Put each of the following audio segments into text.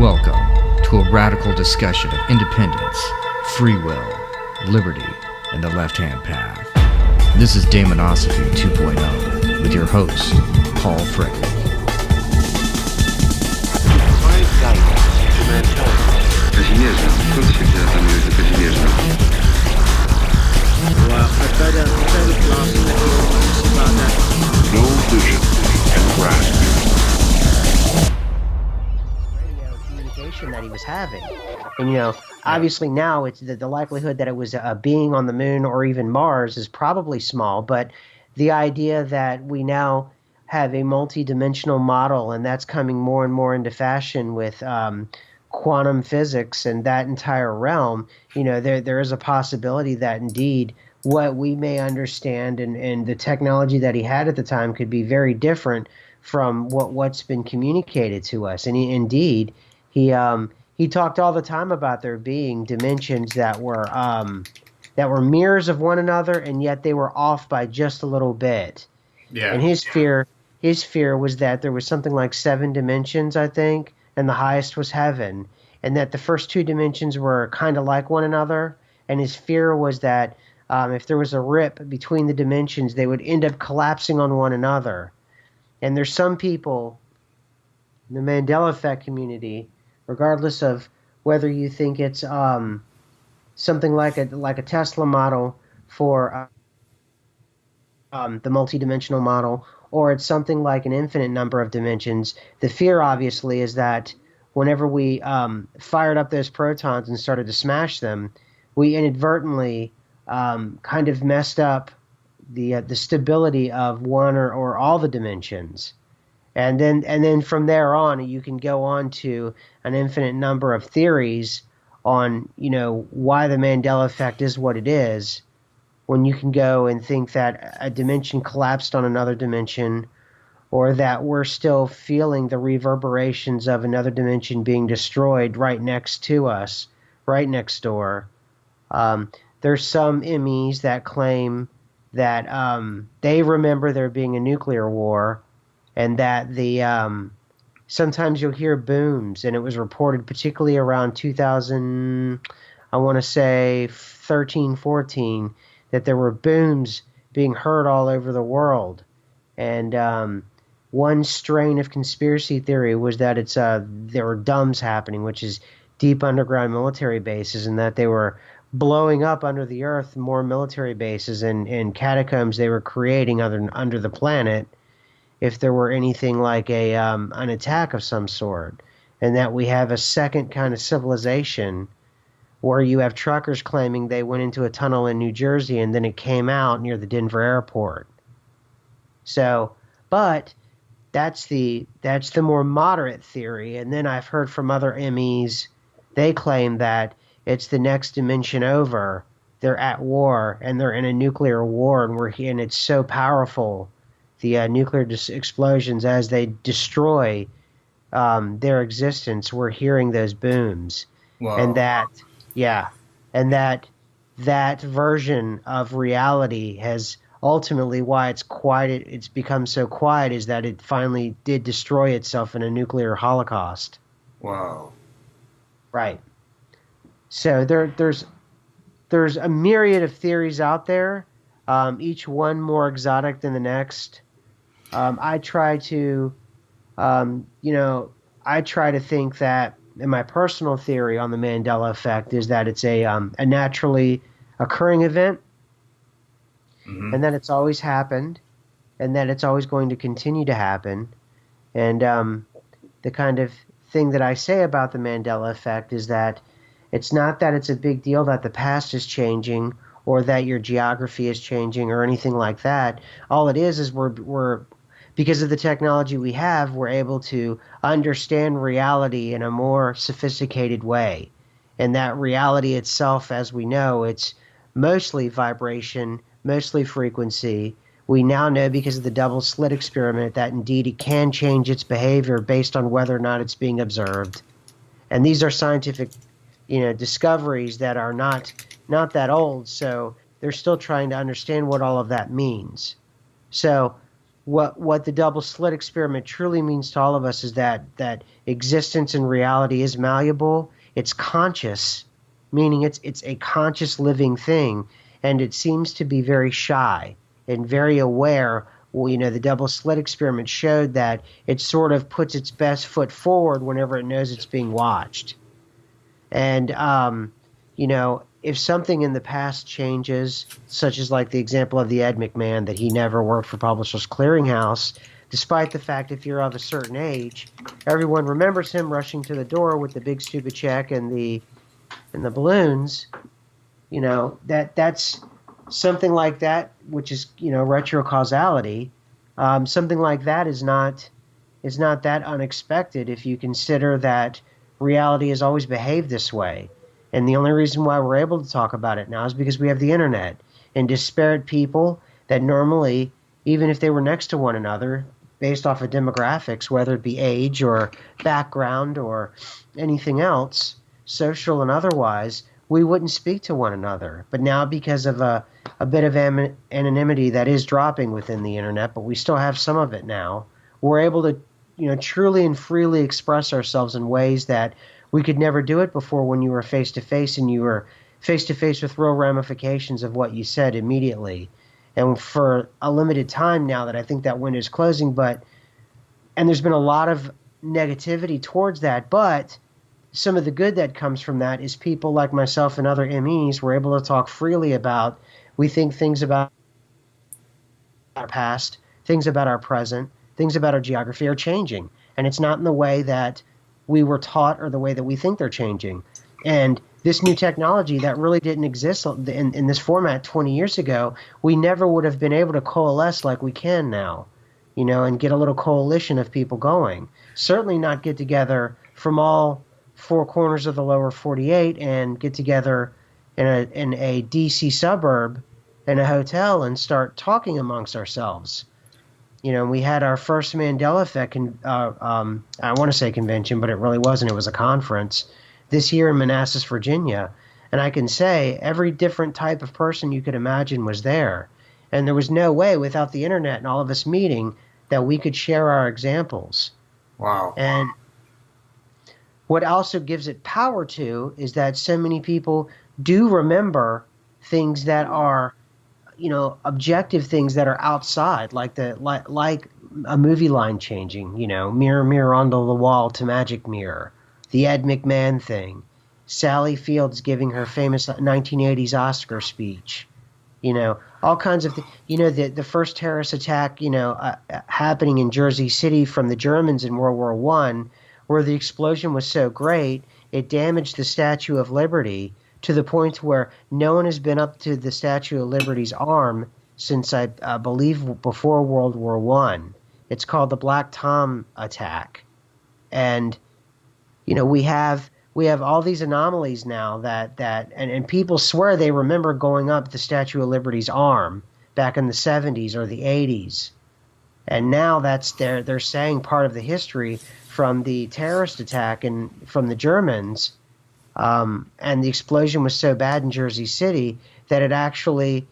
Welcome to a radical discussion of independence, free will, liberty, and the left-hand path. This is Daimonosophy 2.0 with your host, Paul Frederick. Well, I better blast about that. No vision can grasp Radio communication that he was having. And, obviously now it's the likelihood that it was a being on the moon or even Mars is probably small, but the idea that we now have a multi-dimensional model, and that's coming more and more into fashion with quantum physics and that entire realm, there is a possibility that indeed what we may understand and the technology that he had at the time could be very different from what's been communicated to us. And he talked all the time about there being dimensions that were mirrors of one another, and yet they were off by just a little bit. Yeah. And his fear was that there was something like 7 dimensions, I think, and the highest was heaven, and that the first 2 dimensions were kind of like one another. And his fear was that if there was a rip between the dimensions, they would end up collapsing on one another. And there's some people in the Mandela Effect community, regardless of whether you think it's something like a Tesla model for the multidimensional model, or it's something like an infinite number of dimensions, the fear obviously is that whenever we fired up those protons and started to smash them, we inadvertently kind of messed up the stability of one or all the dimensions. And then from there on, you can go on to an infinite number of theories on, why the Mandela Effect is what it is, when you can go and think that a dimension collapsed on another dimension, or that we're still feeling the reverberations of another dimension being destroyed right next to us, right next door. There's some MEs that claim that they remember there being a nuclear war, and that sometimes you'll hear booms, and it was reported particularly around 2000, I want to say 13, 14, that there were booms being heard all over the world. And one strain of conspiracy theory was that there were DUMBs happening, which is deep underground military bases, and that they were blowing up under the earth more military bases and catacombs they were creating under the planet, if there were anything like an attack of some sort. And that we have a second kind of civilization where you have truckers claiming they went into a tunnel in New Jersey and then it came out near the Denver airport. So, but that's the more moderate theory. And then I've heard from other MEs, they claim that it's the next dimension over. They're at war, and they're in a nuclear war, and it's so powerful, the nuclear explosions, as they destroy their existence. We're hearing those booms. Wow. And that version of reality has ultimately, why it's quiet, it's become so quiet, is that it finally did destroy itself in a nuclear holocaust. Wow. Right. So there's a myriad of theories out there, each one more exotic than the next. I try to think that, in my personal theory on the Mandela Effect, is that it's a naturally occurring event, and that it's always happened, and that it's always going to continue to happen. And the kind of thing that I say about the Mandela Effect is that it's not that it's a big deal that the past is changing or that your geography is changing or anything like that. All it is we're because of the technology we have, we're able to understand reality in a more sophisticated way. And that reality itself, as we know, it's mostly vibration, mostly frequency. We now know, because of the Double Slit experiment, that indeed it can change its behavior based on whether or not it's being observed. And these are scientific discoveries that are not that old, so they're still trying to understand what all of that means. So what the double slit experiment truly means to all of us is that existence and reality is malleable. It's conscious, meaning it's a conscious living thing, and it seems to be very shy and very aware. Well, the double slit experiment showed that it sort of puts its best foot forward whenever it knows it's being watched. And if something in the past changes, such as like the example of the Ed McMahon that he never worked for Publishers Clearinghouse, despite the fact if you're of a certain age, everyone remembers him rushing to the door with the big stupid check and the balloons. That's something like that, which is retrocausality. Something like that is not that unexpected if you consider that reality has always behaved this way. And the only reason why we're able to talk about it now is because we have the internet. And disparate people that normally, even if they were next to one another, based off of demographics, whether it be age or background or anything else, social and otherwise, we wouldn't speak to one another. But now, because of a bit of anonymity that is dropping within the internet, but we still have some of it now, we're able to truly and freely express ourselves in ways that we could never do it before when you were face-to-face and you were face-to-face with real ramifications of what you said immediately. And for a limited time now that I think that window is closing, and there's been a lot of negativity towards that, but some of the good that comes from that is people like myself and other MEs were able to talk freely about, we think things about our past, things about our present, things about our geography are changing. And it's not in the way that we were taught or the way that we think they're changing. And this new technology that really didn't exist in this format 20 years ago, we never would have been able to coalesce like we can now, and get a little coalition of people going. Certainly not get together from all four corners of the lower 48 and get together in a DC suburb in a hotel and start talking amongst ourselves. We had our first Mandela Effect, I want to say convention, but it really wasn't. It was a conference this year in Manassas, Virginia. And I can say every different type of person you could imagine was there. And there was no way without the internet and all of us meeting that we could share our examples. Wow. And what also gives it power to is that so many people do remember things that are objective things that are outside, like a movie line changing, mirror, mirror on the wall to magic mirror, the Ed McMahon thing, Sally Fields giving her famous 1980s Oscar speech, all kinds of things. The first terrorist attack, happening in Jersey City from the Germans in World War I, where the explosion was so great, it damaged the Statue of Liberty to the point where no one has been up to the Statue of Liberty's arm since I believe before World War I. It's called the Black Tom attack. And we have all these anomalies now and people swear they remember going up the Statue of Liberty's arm back in the 70s or the 80s. And now they're saying part of the history from the terrorist attack and from the Germans. And the explosion was so bad in Jersey City that it actually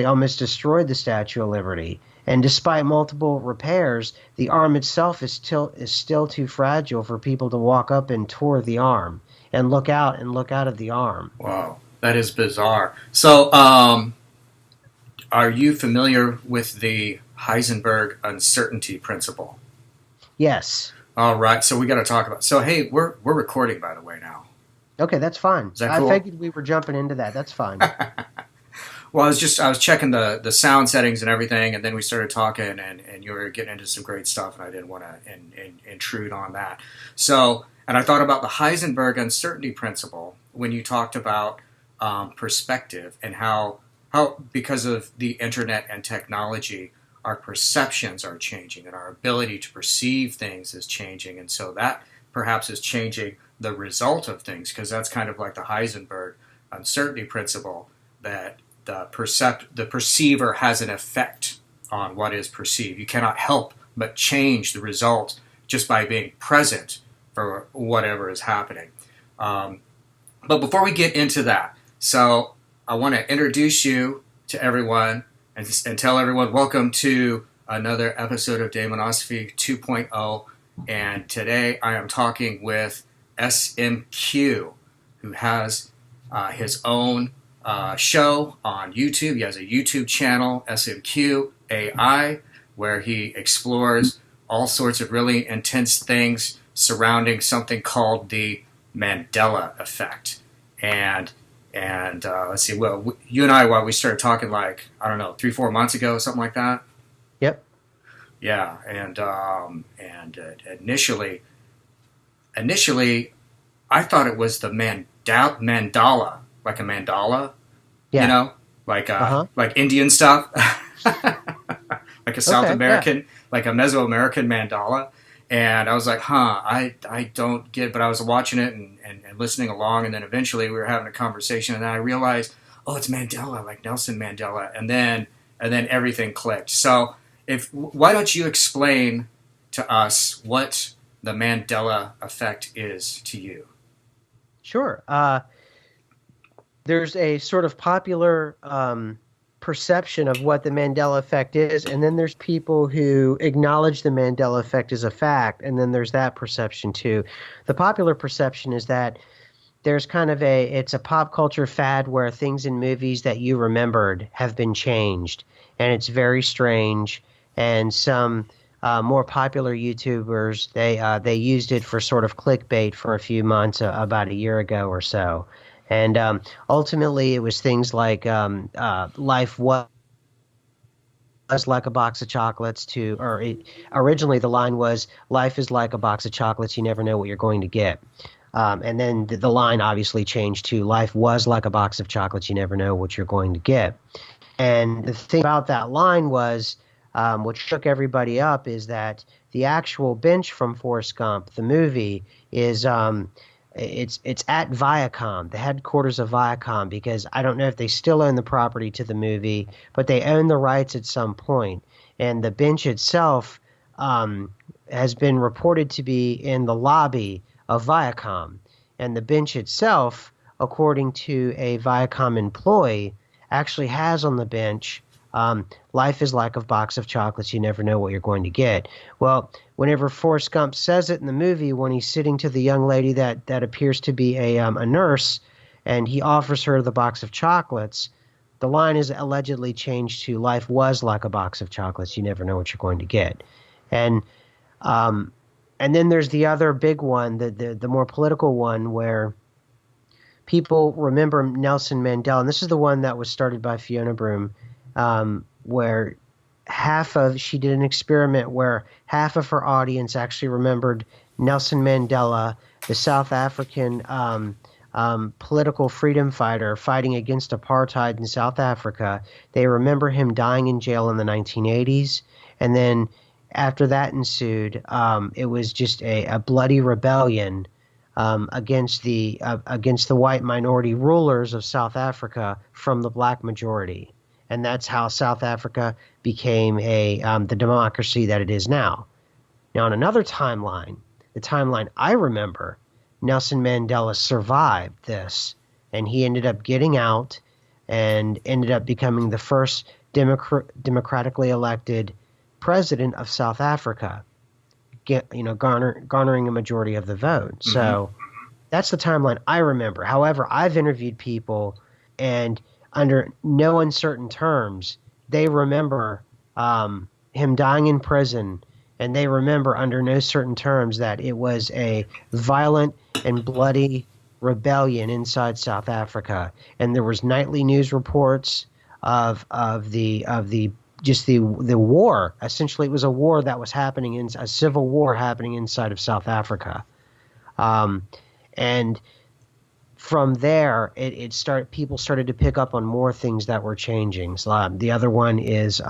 almost destroyed the Statue of Liberty. And despite multiple repairs, the arm itself is still too fragile for people to walk up and tour the arm and look out of the arm. Wow, that is bizarre. So, are you familiar with the Heisenberg uncertainty principle? Yes. All right, so we got to talk about. So, hey, we're recording, by the way, now. Okay, that's fine. Is that cool? I figured we were jumping into that. That's fine. Well, I was checking the sound settings and everything, and then we started talking, and you were getting into some great stuff, and I didn't want to intrude on that. So, and I thought about the Heisenberg uncertainty principle when you talked about perspective and how because of the internet and technology, our perceptions are changing and our ability to perceive things is changing, and so that perhaps is changing the result of things, because that's kind of like the Heisenberg uncertainty principle, that the perceiver has an effect on what is perceived. You cannot help but change the result just by being present for whatever is happening. But before we get into that, so I want to introduce you to everyone and tell everyone welcome to another episode of Daimonosophy 2.0. And today I am talking with SMQ, who has his own show on YouTube. He has a YouTube channel, SMQ AI, where he explores all sorts of really intense things surrounding something called the Mandela Effect. And let's see, well, you and I, we started talking like, I don't know, 3-4 months ago, something like that. Yep. Yeah, and initially, I thought it was the mandala, like a mandala, Yeah. Like Indian stuff, like a South American, like a Mesoamerican mandala. And I was like, I don't get it. But I was watching it and listening along, and then eventually we were having a conversation, and then I realized, oh, it's Mandela, like Nelson Mandela, and then everything clicked. So why don't you explain to us what the Mandela Effect is to you? Sure. There's a sort of popular perception of what the Mandela Effect is, and then there's people who acknowledge the Mandela Effect as a fact, and then there's that perception too. The popular perception is that there's kind of it's a pop culture fad where things in movies that you remembered have been changed, and it's very strange. And some more popular YouTubers, they used it for sort of clickbait for a few months, about a year ago or so. And ultimately, it was things like life was like a box of chocolates originally the line was, life is like a box of chocolates, you never know what you're going to get. And then the line obviously changed to, life was like a box of chocolates, you never know what you're going to get. And the thing about that line was, what shook everybody up is that the actual bench from Forrest Gump, the movie, is it's at Viacom, the headquarters of Viacom, because I don't know if they still own the property to the movie, but they own the rights at some point. And the bench itself has been reported to be in the lobby of Viacom. And the bench itself, according to a Viacom employee, actually has on the bench, life is like a box of chocolates, you never know what you're going to get. Well, whenever Forrest Gump says it in the movie, when he's sitting to the young lady that appears to be a nurse, and he offers her the box of chocolates, the line is allegedly changed to, life was like a box of chocolates, you never know what you're going to get. And then there's the other big one, the more political one, where people remember Nelson Mandela, and this is the one that was started by Fiona Broom, where she did an experiment where half of her audience actually remembered Nelson Mandela, the South African political freedom fighter fighting against apartheid in South Africa. They remember him dying in jail in the 1980s, and then after that ensued, it was just a bloody rebellion against the white minority rulers of South Africa from the black majority. And that's how South Africa became the democracy that it is now. Now, on another timeline, the timeline I remember, Nelson Mandela survived this, and he ended up getting out and ended up becoming the first democratically elected president of South Africa, garnering a majority of the vote. Mm-hmm. So that's the timeline I remember. However, I've interviewed people, and under no uncertain terms, they remember him dying in prison, and they remember under no certain terms that it was a violent and bloody rebellion inside South Africa, and there was nightly news reports of the war. Essentially, it was a war that was happening, a civil war happening inside of South Africa, and from there, people started to pick up on more things that were changing. So, the other one is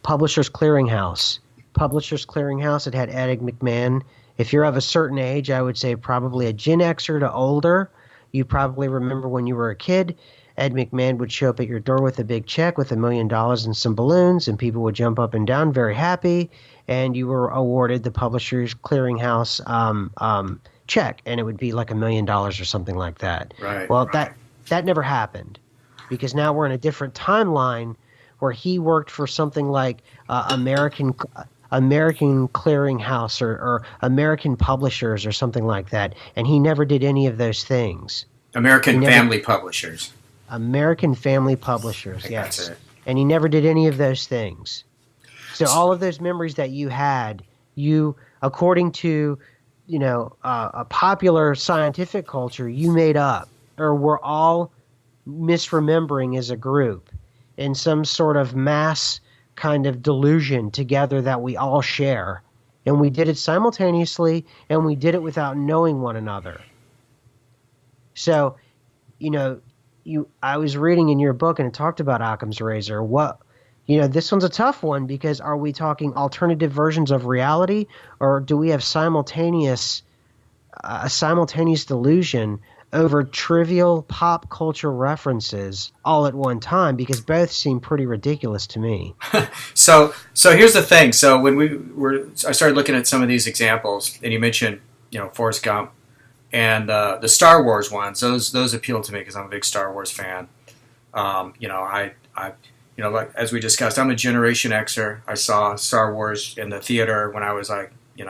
Publishers Clearinghouse. Publishers Clearinghouse, it had Ed McMahon. If you're of a certain age, I would say probably a Gen Xer to older, you probably remember when you were a kid, Ed McMahon would show up at your door with a big check with $1 million and some balloons, and people would jump up and down very happy, and you were awarded the Publishers Clearinghouse check, and it would be like $1 million or something like that. Right. Well, that never happened, because now we're in a different timeline where he worked for something like American Clearinghouse or American Publishers or something like that, and he never did any of those things. American Family Publishers. American Family Publishers, yes. That's it. And he never did any of those things. So all of those memories that you had, you, according to, a popular scientific culture, you made up, or we're all misremembering as a group in some sort of mass kind of delusion together that we all share. And we did it simultaneously, and we did it without knowing one another. So, I was reading in your book, and it talked about Occam's razor. This one's a tough one, because are we talking alternative versions of reality, or do we have a simultaneous delusion over trivial pop culture references all at one time? Because both seem pretty ridiculous to me. So here's the thing. So when I started looking at some of these examples, and you mentioned, Forrest Gump and the Star Wars ones. Those appeal to me because I'm a big Star Wars fan. Like as we discussed, I'm a Generation Xer. I saw Star Wars in the theater when I was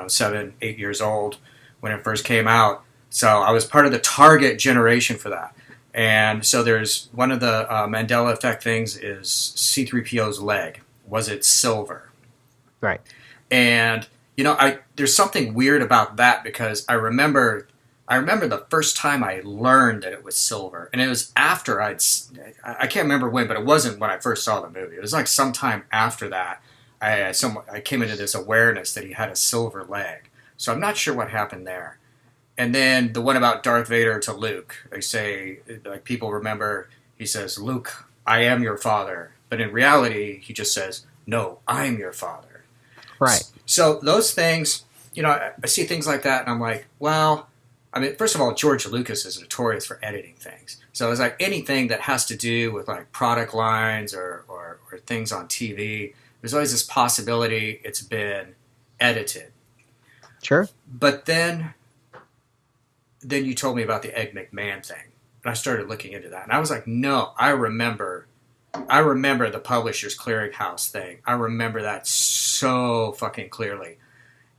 7, 8 years old when it first came out. So I was part of the target generation for that. And so there's one of the Mandela Effect things is C-3PO's leg. Was it silver? Right. And, there's something weird about that, because I remember the first time I learned that it was silver. And it was after I can't remember when, but it wasn't when I first saw the movie. It was like sometime after that, I came into this awareness that he had a silver leg. So I'm not sure what happened there. And then the one about Darth Vader to Luke, they say, people remember, he says, "Luke, I am your father." But in reality, he just says, "No, I'm your father." Right. So those things, I see things like that, and I'm like, well, first of all, George Lucas is notorious for editing things. So it's like anything that has to do with product lines or things on TV, there's always this possibility it's been edited. Sure. But then you told me about the Ed McMahon thing, and I started looking into that, and I was like, no, I remember the Publishers Clearinghouse thing. I remember that so fucking clearly.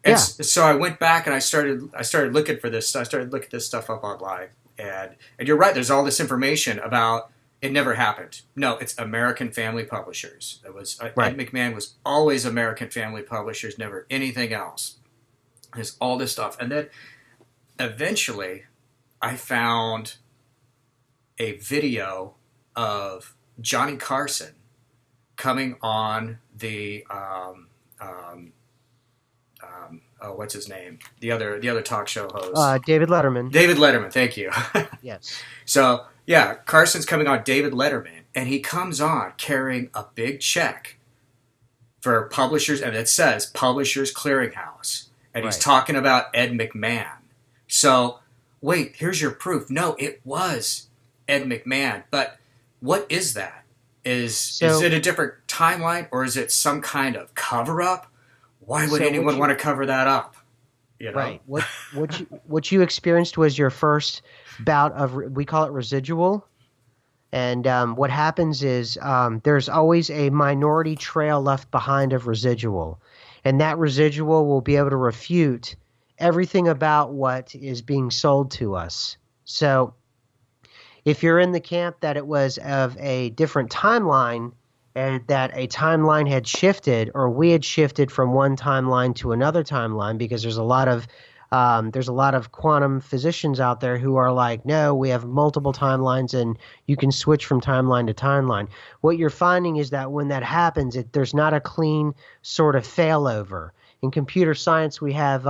And so I went back and I started looking for this. I started looking this stuff up online, and you're right. There's all this information about it never happened. No, it's American Family Publishers. It was right. Ed McMahon was always American Family Publishers, never anything else. There's all this stuff, and then eventually I found a video of Johnny Carson coming on the what's his name? The other talk show host. David Letterman. David Letterman, thank you. Yes. So, yeah, Carson's coming on David Letterman, and he comes on carrying a big check for Publishers, and it says Publishers Clearinghouse. And he's talking about Ed McMahon. So, wait, here's your proof. No, it was Ed McMahon. But what is that? Is it a different timeline, or is it some kind of cover-up? Why would anyone want to cover that up? Right. What you experienced was your first bout of, we call it residual. And what happens is there's always a minority trail left behind of residual. And that residual will be able to refute everything about what is being sold to us. So if you're in the camp that it was of a different timeline, and that a timeline had shifted, or we had shifted from one timeline to another timeline, because there's a lot of quantum physicians out there who are like, no, we have multiple timelines and you can switch from timeline to timeline. What you're finding is that when that happens, there's not a clean sort of failover. In computer science, we have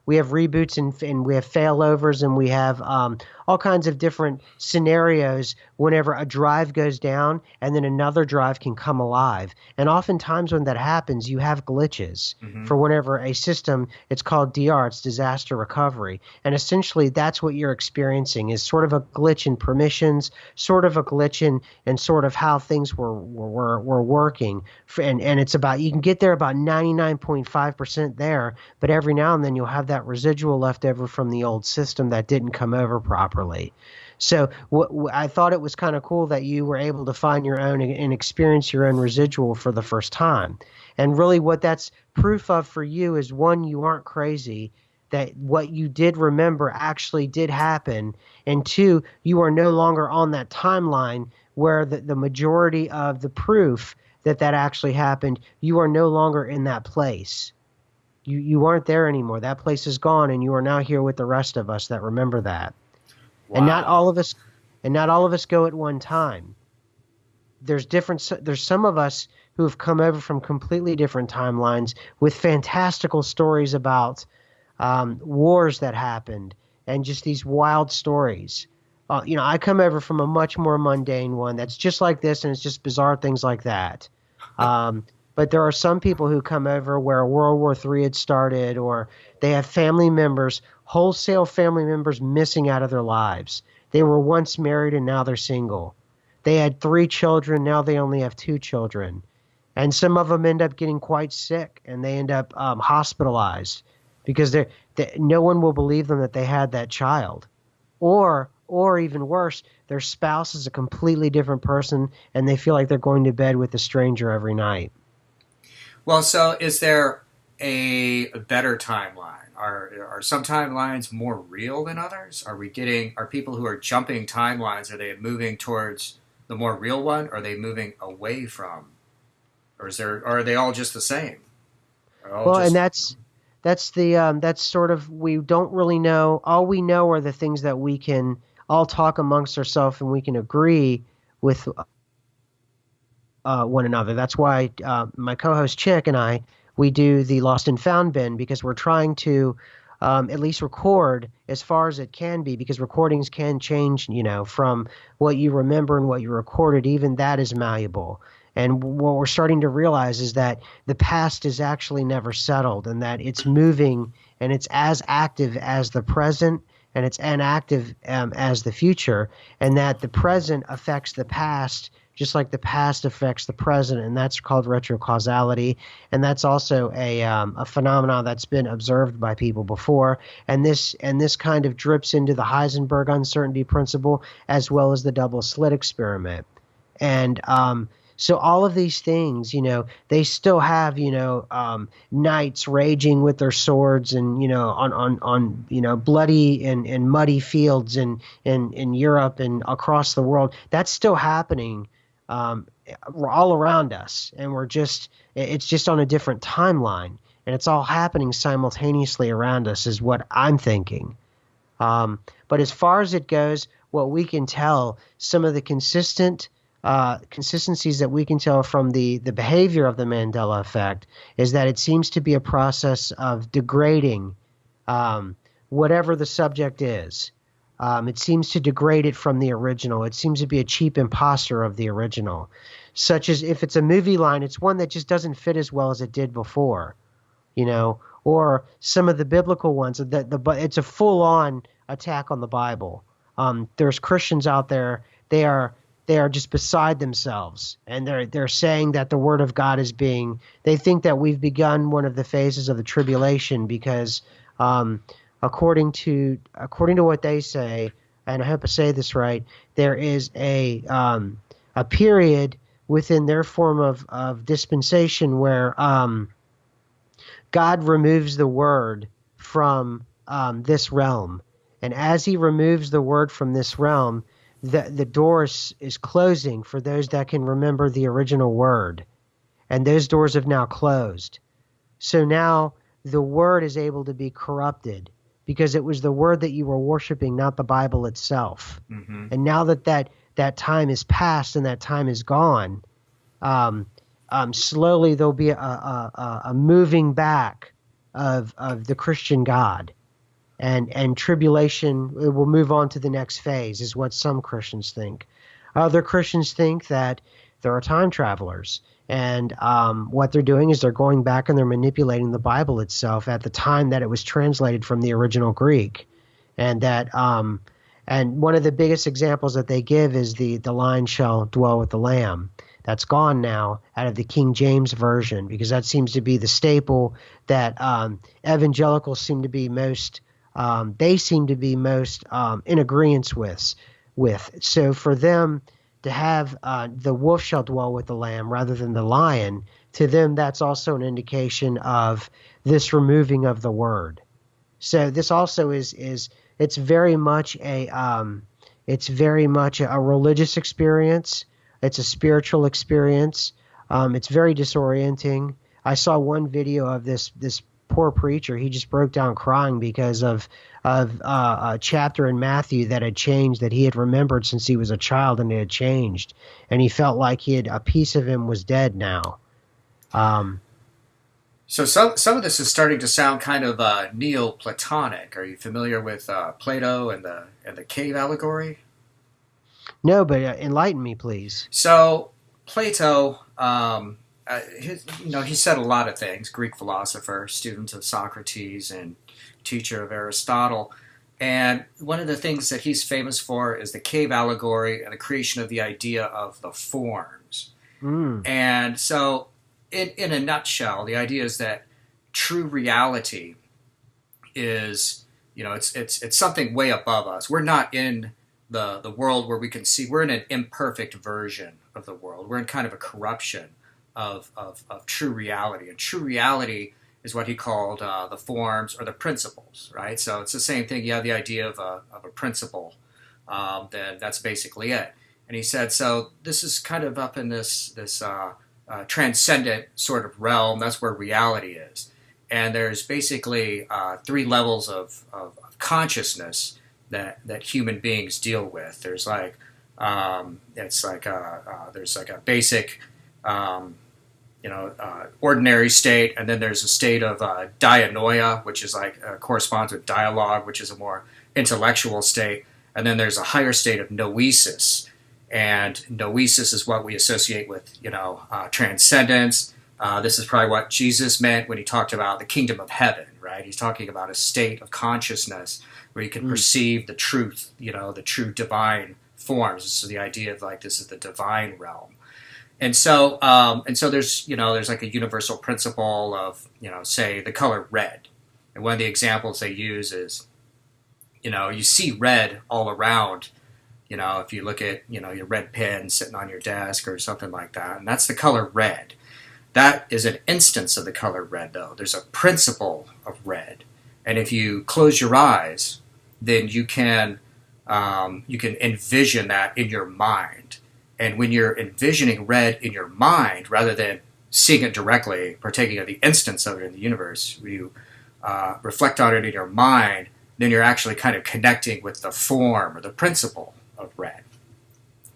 reboots and we have failovers, and we have all kinds of different scenarios whenever a drive goes down and then another drive can come alive. And oftentimes when that happens, you have glitches for whenever a system, it's called DR, it's disaster recovery. And essentially that's what you're experiencing, is sort of a glitch in permissions, sort of a glitch in sort of how things were working. And it's about, you can get there about 99.5% there, but every now and then you'll have that residual left over from the old system that didn't come over properly. So I thought it was kind of cool that you were able to find your own and experience your own residual for the first time. And really what that's proof of for you is, one, you aren't crazy, that what you did remember actually did happen. And two, you are no longer on that timeline where the majority of the proof that actually happened, you are no longer in that place. You aren't there anymore. That place is gone, and you are now here with the rest of us that remember that. Wow. And not all of us go at one time. There's some of us who have come over from completely different timelines with fantastical stories about wars that happened and just these wild stories. I come over from a much more mundane one that's just like this, and it's just bizarre things like that. But there are some people who come over where World War III had started, or they have family members, wholesale family members missing out of their lives. They were once married and now they're single. They had 3 children, now they only have 2 children. And some of them end up getting quite sick, and they end up hospitalized because no one will believe them that they had that child. Or even worse, their spouse is a completely different person, and they feel like they're going to bed with a stranger every night. Well, so is there a better timeline? Are some timelines more real than others? Are people who are jumping timelines, are they moving towards the more real one? Or are they moving away from? Or are they all just the same? And that's sort of, we don't really know. All we know are the things that we can all talk amongst ourselves and we can agree with one another. That's why my co-host Chick and I, we do the Lost and Found bin, because we're trying to at least record as far as it can be, because recordings can change, from what you remember and what you recorded. Even that is malleable. And what we're starting to realize is that the past is actually never settled, and that it's moving, and it's as active as the present, and it's inactive as the future, and that the present affects the past just like the past affects the present, and that's called retrocausality. And that's also a phenomenon that's been observed by people before. And this kind of drips into the Heisenberg uncertainty principle as well as the double slit experiment. And so all of these things, they still have, knights raging with their swords and, on bloody and muddy fields in Europe and across the world. That's still happening all around us. And it's just on a different timeline. And it's all happening simultaneously around us is what I'm thinking. But as far as it goes, what we can tell, some of the consistencies that we can tell from the behavior of the Mandela Effect is that it seems to be a process of degrading whatever the subject is. It seems to degrade it from the original. It seems to be a cheap imposter of the original. Such as if it's a movie line, it's one that just doesn't fit as well as it did before, or some of the biblical ones. It's a full-on attack on the Bible. There's Christians out there, they are just beside themselves, and they're saying that the word of God is they think that we've begun one of the phases of the tribulation because according to what they say, and I hope I say this right, there is a period within their form of dispensation where God removes the word from this realm, and as he removes the word from this realm, the door is closing for those that can remember the original word. And those doors have now closed. So now the word is able to be corrupted because it was the word that you were worshiping, not the Bible itself. Mm-hmm. And now that time is past and that time is gone, slowly there'll be a moving back of the Christian God. And tribulation, it will move on to the next phase, is what some Christians think. Other Christians think that there are time travelers, and what they're doing is they're going back and they're manipulating the Bible itself at the time that it was translated from the original Greek, and that and one of the biggest examples that they give is the lion shall dwell with the lamb, That's gone now out of the King James version, because that seems to be the staple that evangelicals seem to be most in agreement with. So for them to have the wolf shall dwell with the lamb rather than the lion, to them that's also an indication of this removing of the word. So this also is it's very much a religious experience. It's a spiritual experience. It's very disorienting. I saw one video of this poor preacher. He just broke down crying because of a chapter in Matthew that had changed, that he had remembered since he was a child, and it had changed, and he felt like a piece of him was dead now. So some of this is starting to sound kind of Neoplatonic. Are you familiar with Plato and the cave allegory? No, but enlighten me, please. So Plato, he said a lot of things. Greek philosopher, student of Socrates, and teacher of Aristotle. And one of the things that he's famous for is the cave allegory and the creation of the idea of the forms. And so, in a nutshell, the idea is that true reality is, it's something way above us. We're not in the world where we can see. We're in an imperfect version of the world. We're in kind of a corruption of true reality. And true reality is what he called the forms or the principles, right? So it's the same thing. You have the idea of a principle, then that's basically it. And he said, so this is kind of up in this transcendent sort of realm. That's where reality is. And there's basically 3 levels of consciousness that human beings deal with. There's like there's like a basic ordinary state, and then there's a state of dianoia, which is corresponds with dialogue, which is a more intellectual state, and then there's a higher state of noesis, and noesis is what we associate with transcendence. This is probably what Jesus meant when he talked about the kingdom of heaven, right? He's talking about a state of consciousness where you can perceive the truth, the true divine forms. So the idea of this is the divine realm. And so there's like a universal principle of, say the color red. And one of the examples they use is, you see red all around, if you look at, your red pen sitting on your desk or something like that, and that's the color red. That is an instance of the color red, though. There's a principle of red. And if you close your eyes, then you can envision that in your mind. And when you're envisioning red in your mind, rather than seeing it directly, partaking of the instance of it in the universe, you reflect on it in your mind, then you're actually kind of connecting with the form or the principle of red.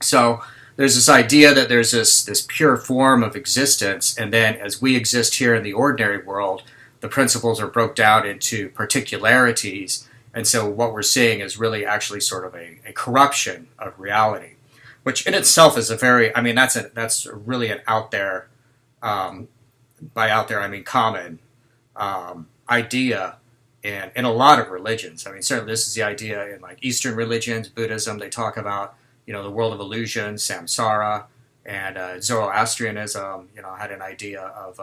So there's this idea that there's this pure form of existence, and then as we exist here in the ordinary world, the principles are broke down into particularities, and so what we're seeing is really actually sort of a corruption of reality, which in itself is that's really an out there, by out there I mean common idea in a lot of religions. Certainly this is the idea in Eastern religions, Buddhism. They talk about the world of illusion, samsara, and Zoroastrianism. Had an idea of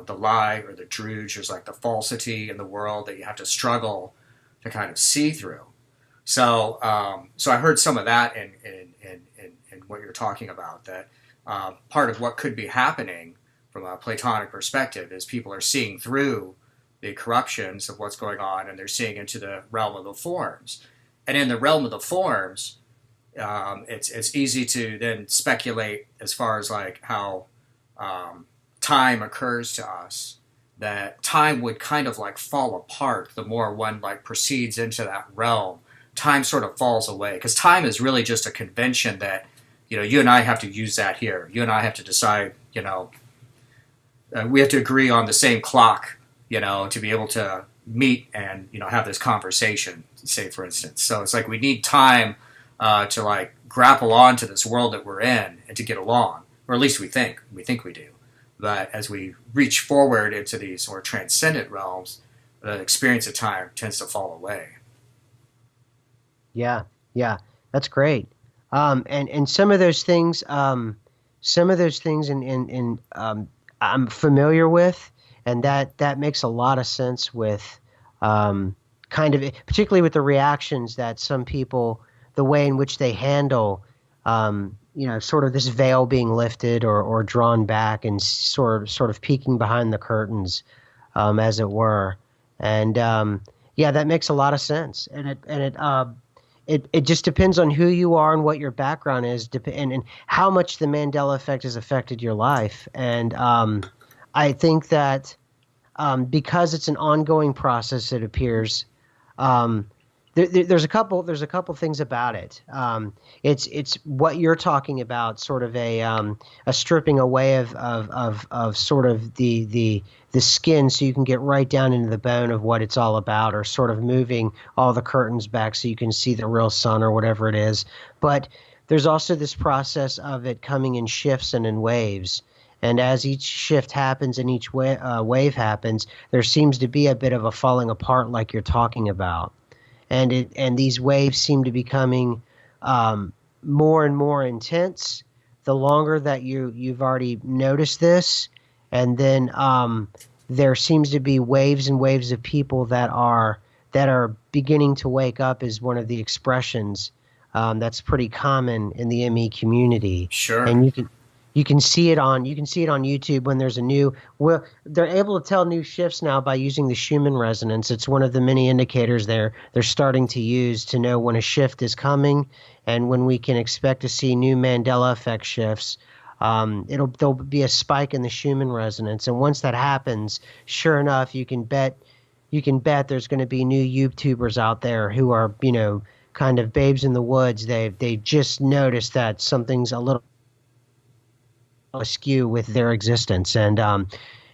the lie or the druge. There's the falsity in the world that you have to struggle to kind of see through. So I heard some of that in what you're talking about. That part of what could be happening from a Platonic perspective is people are seeing through the corruptions of what's going on, and they're seeing into the realm of the forms. And in the realm of the forms, it's easy to then speculate as far as how time occurs to us, that time would kind of fall apart the more one proceeds into that realm. Time sort of falls away, because time is really just a convention that you and I have to use that here. You and I have to decide, we have to agree on the same clock, to be able to meet and have this conversation, say for instance. So it's we need time to grapple onto this world that we're in and to get along, or at least we think we do. But as we reach forward into these more transcendent realms, the experience of time tends to fall away. Yeah, that's great. And some of those things, some of those things I'm familiar with, and that makes a lot of sense with kind of particularly with the reactions that some people, the way in which they handle sort of this veil being lifted or drawn back and sort of peeking behind the curtains, as it were. And yeah, that makes a lot of sense. It just depends on who you are and what your background is, and how much the Mandela effect has affected your life. And I think that because it's an ongoing process, it appears. There's a couple things about it. It's what you're talking about, sort of a stripping away of sort of the skin, so you can get right down into the bone of what it's all about, or sort of moving all the curtains back so you can see the real sun or whatever it is. But there's also this process of it coming in shifts and in waves. And as each shift happens and each wave happens, there seems to be a bit of a falling apart, like you're talking about. And these waves seem to be becoming more and more intense the longer that you've already noticed this. And then there seems to be waves and waves of people that are beginning to wake up, is one of the expressions that's pretty common in the ME community. Sure. And you can see it on YouTube when there's they're able to tell new shifts now by using the Schumann resonance. It's one of the many indicators they're starting to use to know when a shift is coming and when we can expect to see new Mandela effect shifts. There'll be a spike in the Schumann resonance, and once that happens, sure enough, you can bet there's going to be new YouTubers out there who are kind of babes in the woods. They just noticed that something's a little askew with their existence, and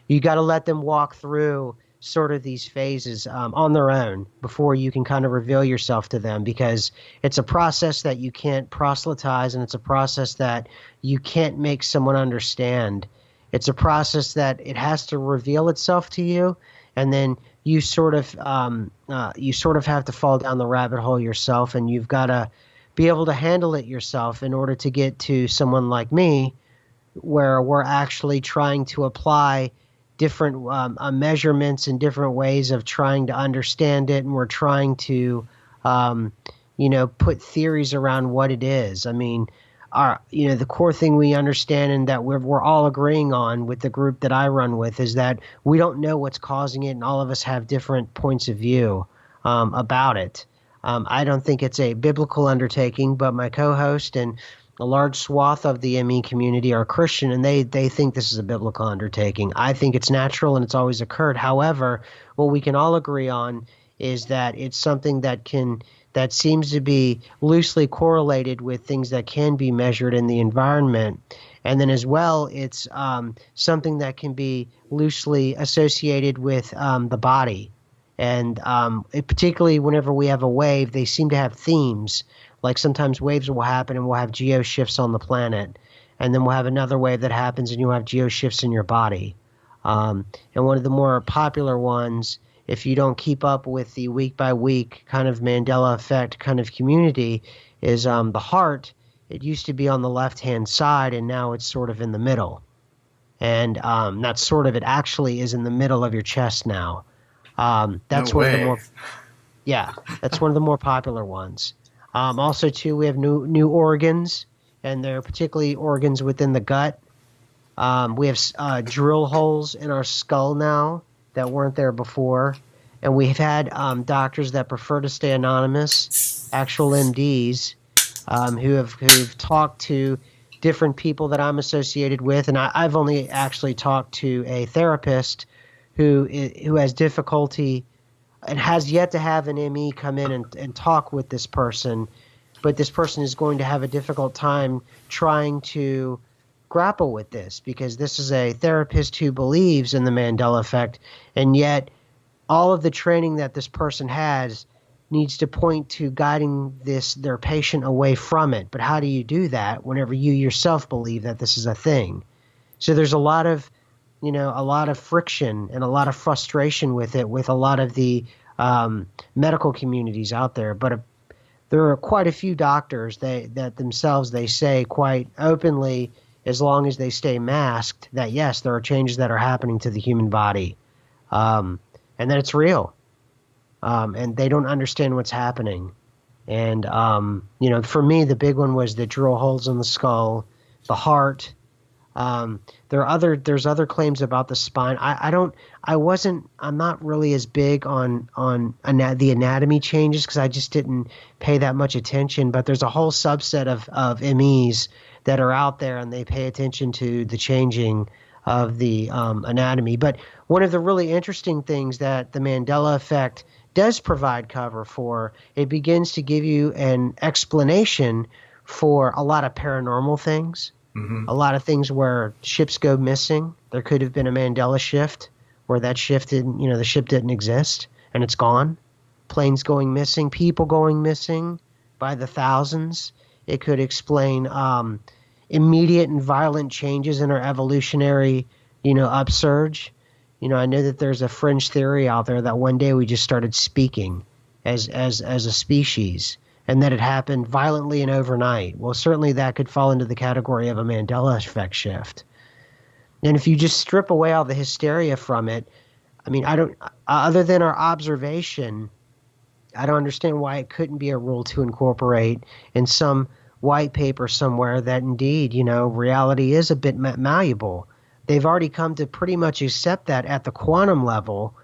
you got to let them walk through sort of these phases on their own before you can kind of reveal yourself to them, because it's a process that you can't proselytize, and it's a process that you can't make someone understand. It's a process that it has to reveal itself to you, and then you sort of have to fall down the rabbit hole yourself, and you've got to be able to handle it yourself in order to get to someone like me, where we're actually trying to apply different measurements and different ways of trying to understand it, and we're trying to, put theories around what it is. I mean, the core thing we understand and that we're all agreeing on with the group that I run with is that we don't know what's causing it, and all of us have different points of view about it. I don't think it's a biblical undertaking, but my co-host and a large swath of the ME community are Christian, and they think this is a biblical undertaking. I think it's natural and it's always occurred. However, what we can all agree on is that it's something that seems to be loosely correlated with things that can be measured in the environment. And then as well, it's something that can be loosely associated with the body. And particularly whenever we have a wave, they seem to have themes. Like sometimes waves will happen and we'll have geo shifts on the planet, and then we'll have another wave that happens and you'll have geo shifts in your body. And one of the more popular ones, if you don't keep up with the week by week kind of Mandela effect kind of community, is the heart. It used to be on the left-hand side, and now it's sort of in the middle. And not sort of, it actually is in the middle of your chest now. That's one of the more, yeah, that's one of the more popular ones. Also, too, we have new organs, and they're particularly organs within the gut. We have drill holes in our skull now that weren't there before. And we've had doctors that prefer to stay anonymous, actual MDs, who've talked to different people that I'm associated with. And I've only actually talked to a therapist who has difficulty and has yet to have an ME come in and talk with this person, but this person is going to have a difficult time trying to grapple with this, because this is a therapist who believes in the Mandela effect, and yet all of the training that this person has needs to point to guiding their patient away from it. But how do you do that whenever you yourself believe that this is a thing? So there's a lot of friction and a lot of frustration with it, with a lot of the medical communities out there. But there are quite a few doctors that themselves, they say quite openly, as long as they stay masked, that yes, there are changes that are happening to the human body, and that it's real, and they don't understand what's happening. And for me, the big one was the drill holes in the skull, the heart. There's other claims about the spine. I'm not really as big on the anatomy changes because I just didn't pay that much attention. But there's a whole subset of MEs that are out there, and they pay attention to the changing of the anatomy. But one of the really interesting things that the Mandela Effect does provide cover for, it begins to give you an explanation for a lot of paranormal things. Mm-hmm. A lot of things where ships go missing. There could have been a Mandela shift where that shift didn't, the ship didn't exist and it's gone. Planes going missing, people going missing by the thousands. It could explain immediate and violent changes in our evolutionary, upsurge. I know that there's a fringe theory out there that one day we just started speaking as a species, and that it happened violently and overnight. Well, certainly that could fall into the category of a Mandela Effect shift. And if you just strip away all the hysteria from it, other than our observation, I don't understand why it couldn't be a rule to incorporate in some white paper somewhere that indeed, reality is a bit malleable. They've already come to pretty much accept that at the quantum level.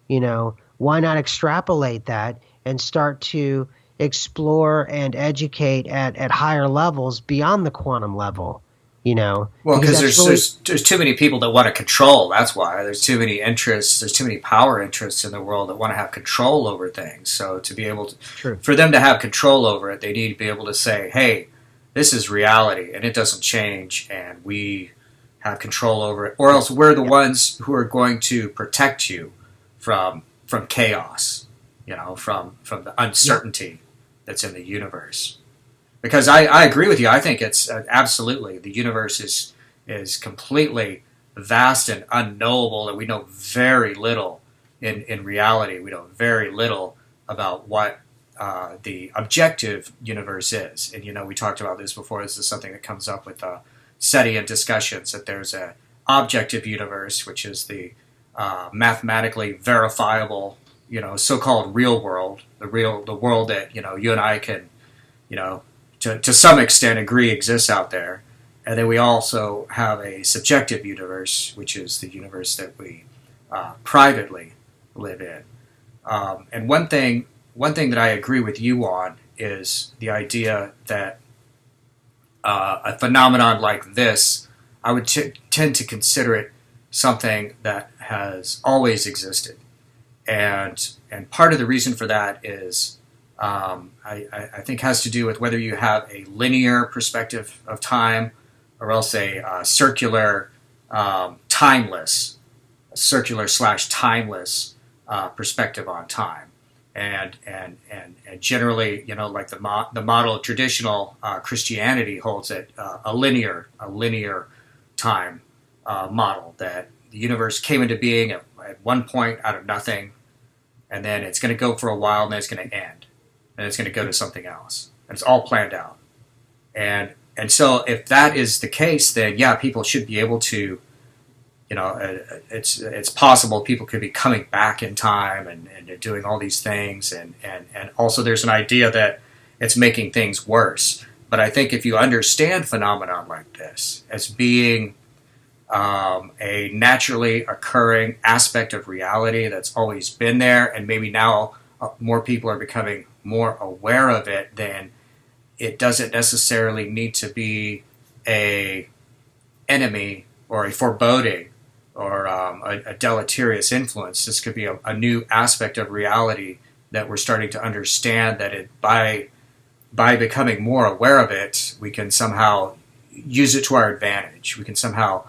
Why not extrapolate that and start to explore and educate at higher levels beyond the quantum level? Well, because there's too many people that want to control. That's why there's too many interests. There's too many power interests in the world that want to have control over things. So to be able to, for them to have control over it, they need to be able to say, "Hey, this is reality, and it doesn't change, and we have control over it." Or else we're the ones who are going to protect you from chaos. From the uncertainty that's in the universe. Because I agree with you. I think it's absolutely, the universe is completely vast and unknowable, and we know very little in reality. We know very little about what the objective universe is. And, we talked about this before. This is something that comes up with SETI and discussions, that there's an objective universe, which is the mathematically verifiable, so-called real world, the world that, you and I can, to some extent agree exists out there. And then we also have a subjective universe, which is the universe that we privately live in. And one thing that I agree with you on is the idea that a phenomenon like this, I would tend to consider it something that has always existed. And part of the reason for that is, I think, has to do with whether you have a linear perspective of time, or else a circular, timeless, circular/timeless perspective on time. And generally, like the model of traditional Christianity holds it a linear time model, that the universe came into being at one point out of nothing, and then it's going to go for a while, and then it's going to end, and it's going to go to something else, and it's all planned out. And so if that is the case, then yeah, people should be able to, it's possible people could be coming back in time and doing all these things, and also there's an idea that it's making things worse. But I think if you understand phenomenon like this as being a naturally occurring aspect of reality that's always been there, and maybe now more people are becoming more aware of it, then it doesn't necessarily need to be a enemy or a foreboding or a deleterious influence. This could be a new aspect of reality that we're starting to understand, that by becoming more aware of it, we can somehow use it to our advantage. We can somehow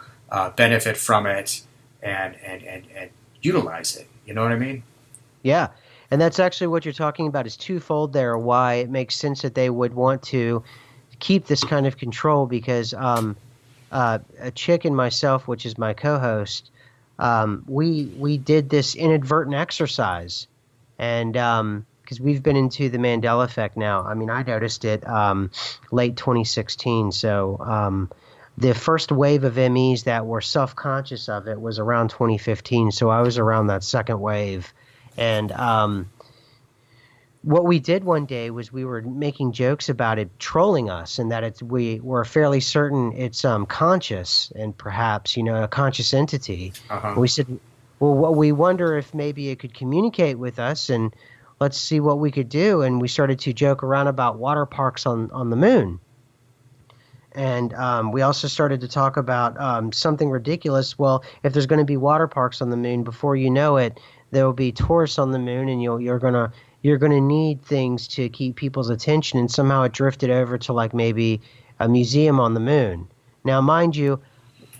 benefit from it and utilize it. You know what I mean? Yeah. And that's actually what you're talking about, is twofold there, why it makes sense that they would want to keep this kind of control, because a chick and myself, which is my co-host, we did this inadvertent exercise. And because we've been into the Mandela Effect now. I mean, I noticed it late 2016. So the first wave of MEs that were self-conscious of it was around 2015. So I was around that second wave. And what we did one day was we were making jokes about it trolling us, and that we were fairly certain it's conscious and perhaps a conscious entity. Uh-huh. We said, well, what we wonder if maybe it could communicate with us, and let's see what we could do. And we started to joke around about water parks on the moon. And we also started to talk about something ridiculous. Well, if there's going to be water parks on the moon, before you know it, there will be tourists on the moon, and you're gonna need things to keep people's attention. And somehow it drifted over to like maybe a museum on the moon. Now, mind you,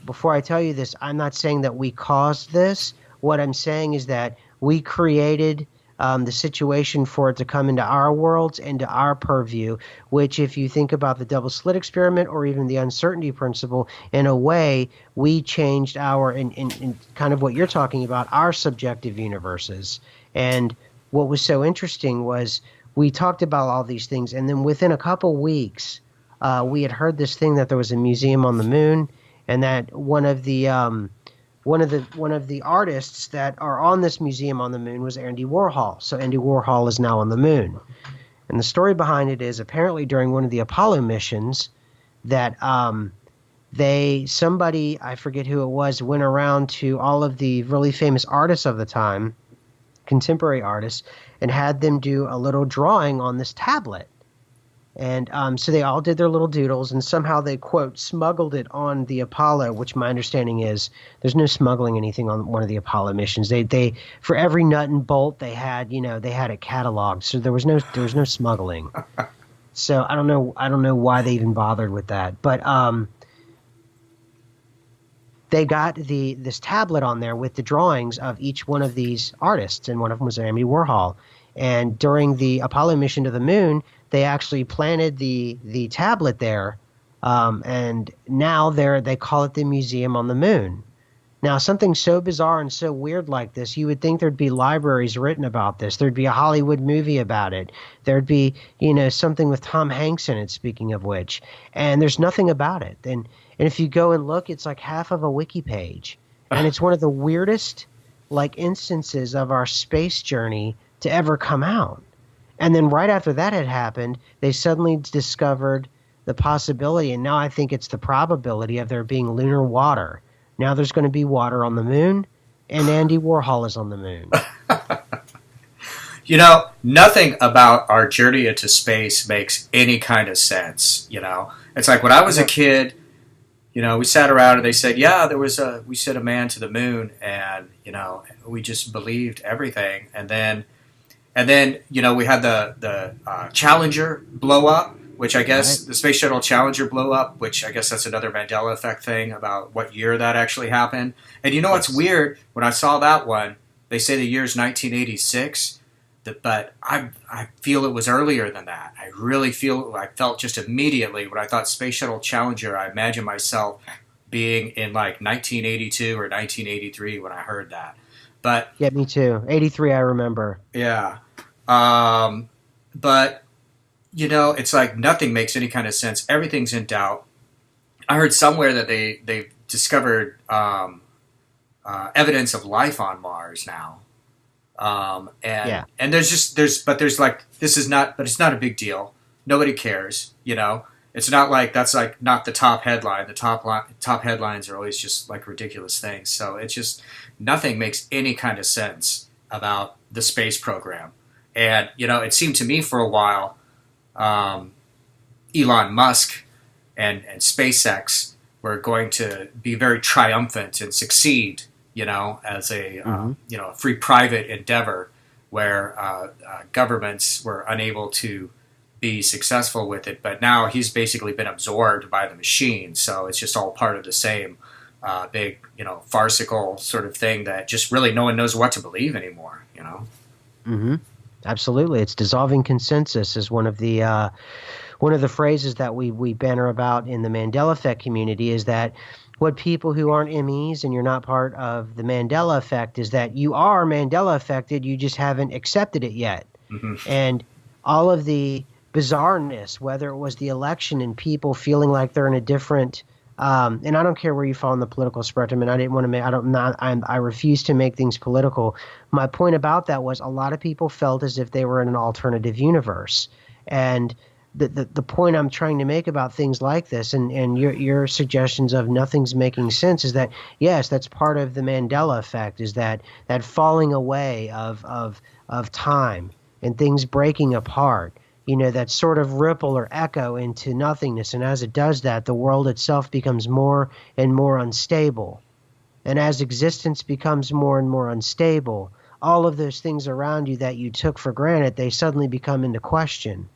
before I tell you this, I'm not saying that we caused this. What I'm saying is that we created the situation for it to come into our worlds, into our purview, which if you think about the double slit experiment or even the uncertainty principle, in a way, we changed our, in kind of what you're talking about, our subjective universes. And what was so interesting was we talked about all these things, and then within a couple weeks, we had heard this thing that there was a museum on the moon, and that one of the artists that are on this museum on the moon was Andy Warhol. So Andy Warhol is now on the moon. And the story behind it is apparently during one of the Apollo missions that somebody, I forget who it was, went around to all of the really famous artists of the time, contemporary artists, and had them do a little drawing on this tablet. And so they all did their little doodles, and somehow they, quote, smuggled it on the Apollo, which my understanding is there's no smuggling anything on one of the Apollo missions. They for every nut and bolt they had it cataloged, so there was no smuggling. So I don't know why they even bothered with that, but they got this tablet on there with the drawings of each one of these artists, and one of them was Andy Warhol. And during the Apollo mission to the moon, they actually planted the tablet there, and now they call it the Museum on the Moon. Now, something so bizarre and so weird like this, you would think there'd be libraries written about this. There'd be a Hollywood movie about it. There'd be, something with Tom Hanks in it, speaking of which. And there's nothing about it. And if you go and look, it's like half of a wiki page. And it's one of the weirdest, instances of our space journey to ever come out. And then right after that had happened, they suddenly discovered the possibility, and now I think it's the probability of there being lunar water. Now there's going to be water on the moon, and Andy Warhol is on the moon. Nothing about our journey into space makes any kind of sense. It's like when I was a kid, we sat around and they said, yeah, we sent a man to the moon, and, we just believed everything. And then we had the Challenger blow up, which I guess the Space Shuttle Challenger blew up, which I guess that's another Mandela Effect thing about what year that actually happened. And what's weird? When I saw that one, they say the year's 1986, but I feel it was earlier than that. I felt just immediately when I thought Space Shuttle Challenger, I imagined myself being in 1982 or 1983 when I heard that. But yeah, me too. 83, I remember. Yeah. But, it's like nothing makes any kind of sense. Everything's in doubt. I heard somewhere that they've discovered evidence of life on Mars now. And this is not a big deal. Nobody cares, It's not like that's not the top headline. The top headlines are always just ridiculous things. So it's just nothing makes any kind of sense about the space program. And it seemed to me for a while, Elon Musk and SpaceX were going to be very triumphant and succeed, as a free private endeavor where governments were unable to be successful with it, but now he's basically been absorbed by the machine, so it's just all part of the same big, farcical sort of thing that just really no one knows what to believe anymore, Mm-hmm. Absolutely. It's dissolving consensus is one of the phrases that we banner about in the Mandela Effect community, is that what people who aren't MEs and you're not part of the Mandela Effect is that you are Mandela affected, you just haven't accepted it yet. Mm-hmm. And all of the bizarreness, whether it was the election and people feeling like they're in a different And I don't care where you fall on the political spectrum, and I didn't want to make, I refuse to make things political. My point about that was a lot of people felt as if they were in an alternative universe. And the point I'm trying to make about things like this and your suggestions of nothing's making sense is that, yes, that's part of the Mandela effect, is that falling away of time and things breaking apart. That sort of ripple or echo into nothingness. And as it does that, the world itself becomes more and more unstable. And as existence becomes more and more unstable, all of those things around you that you took for granted, they suddenly become into question.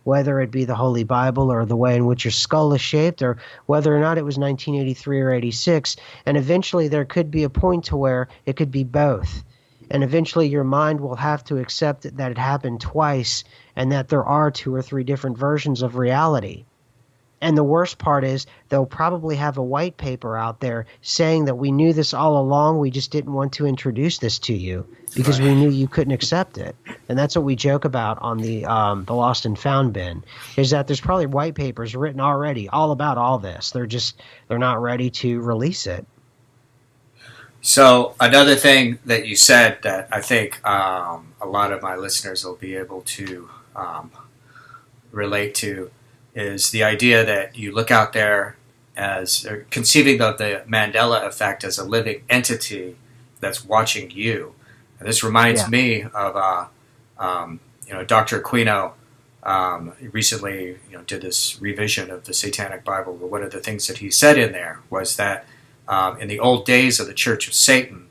Whether it be the Holy Bible or the way in which your skull is shaped, or whether or not it was 1983 or 86. And eventually there could be a point to where it could be both. And eventually your mind will have to accept that it happened twice and that there are 2 or 3 different versions of reality. And the worst part is they'll probably have a white paper out there saying that we knew this all along, we just didn't want to introduce this to you because we knew you couldn't accept it. And that's what we joke about on the Lost and Found bin, is that there's probably white papers written already all about all this. They're not ready to release it. So another thing that you said that I think a lot of my listeners will be able to relate to is the idea that you look out there as conceiving of the Mandela effect as a living entity that's watching you. And this reminds me of Dr. Aquino recently did this revision of the Satanic Bible. But one of the things that he said in there was that in the old days of the Church of Satan,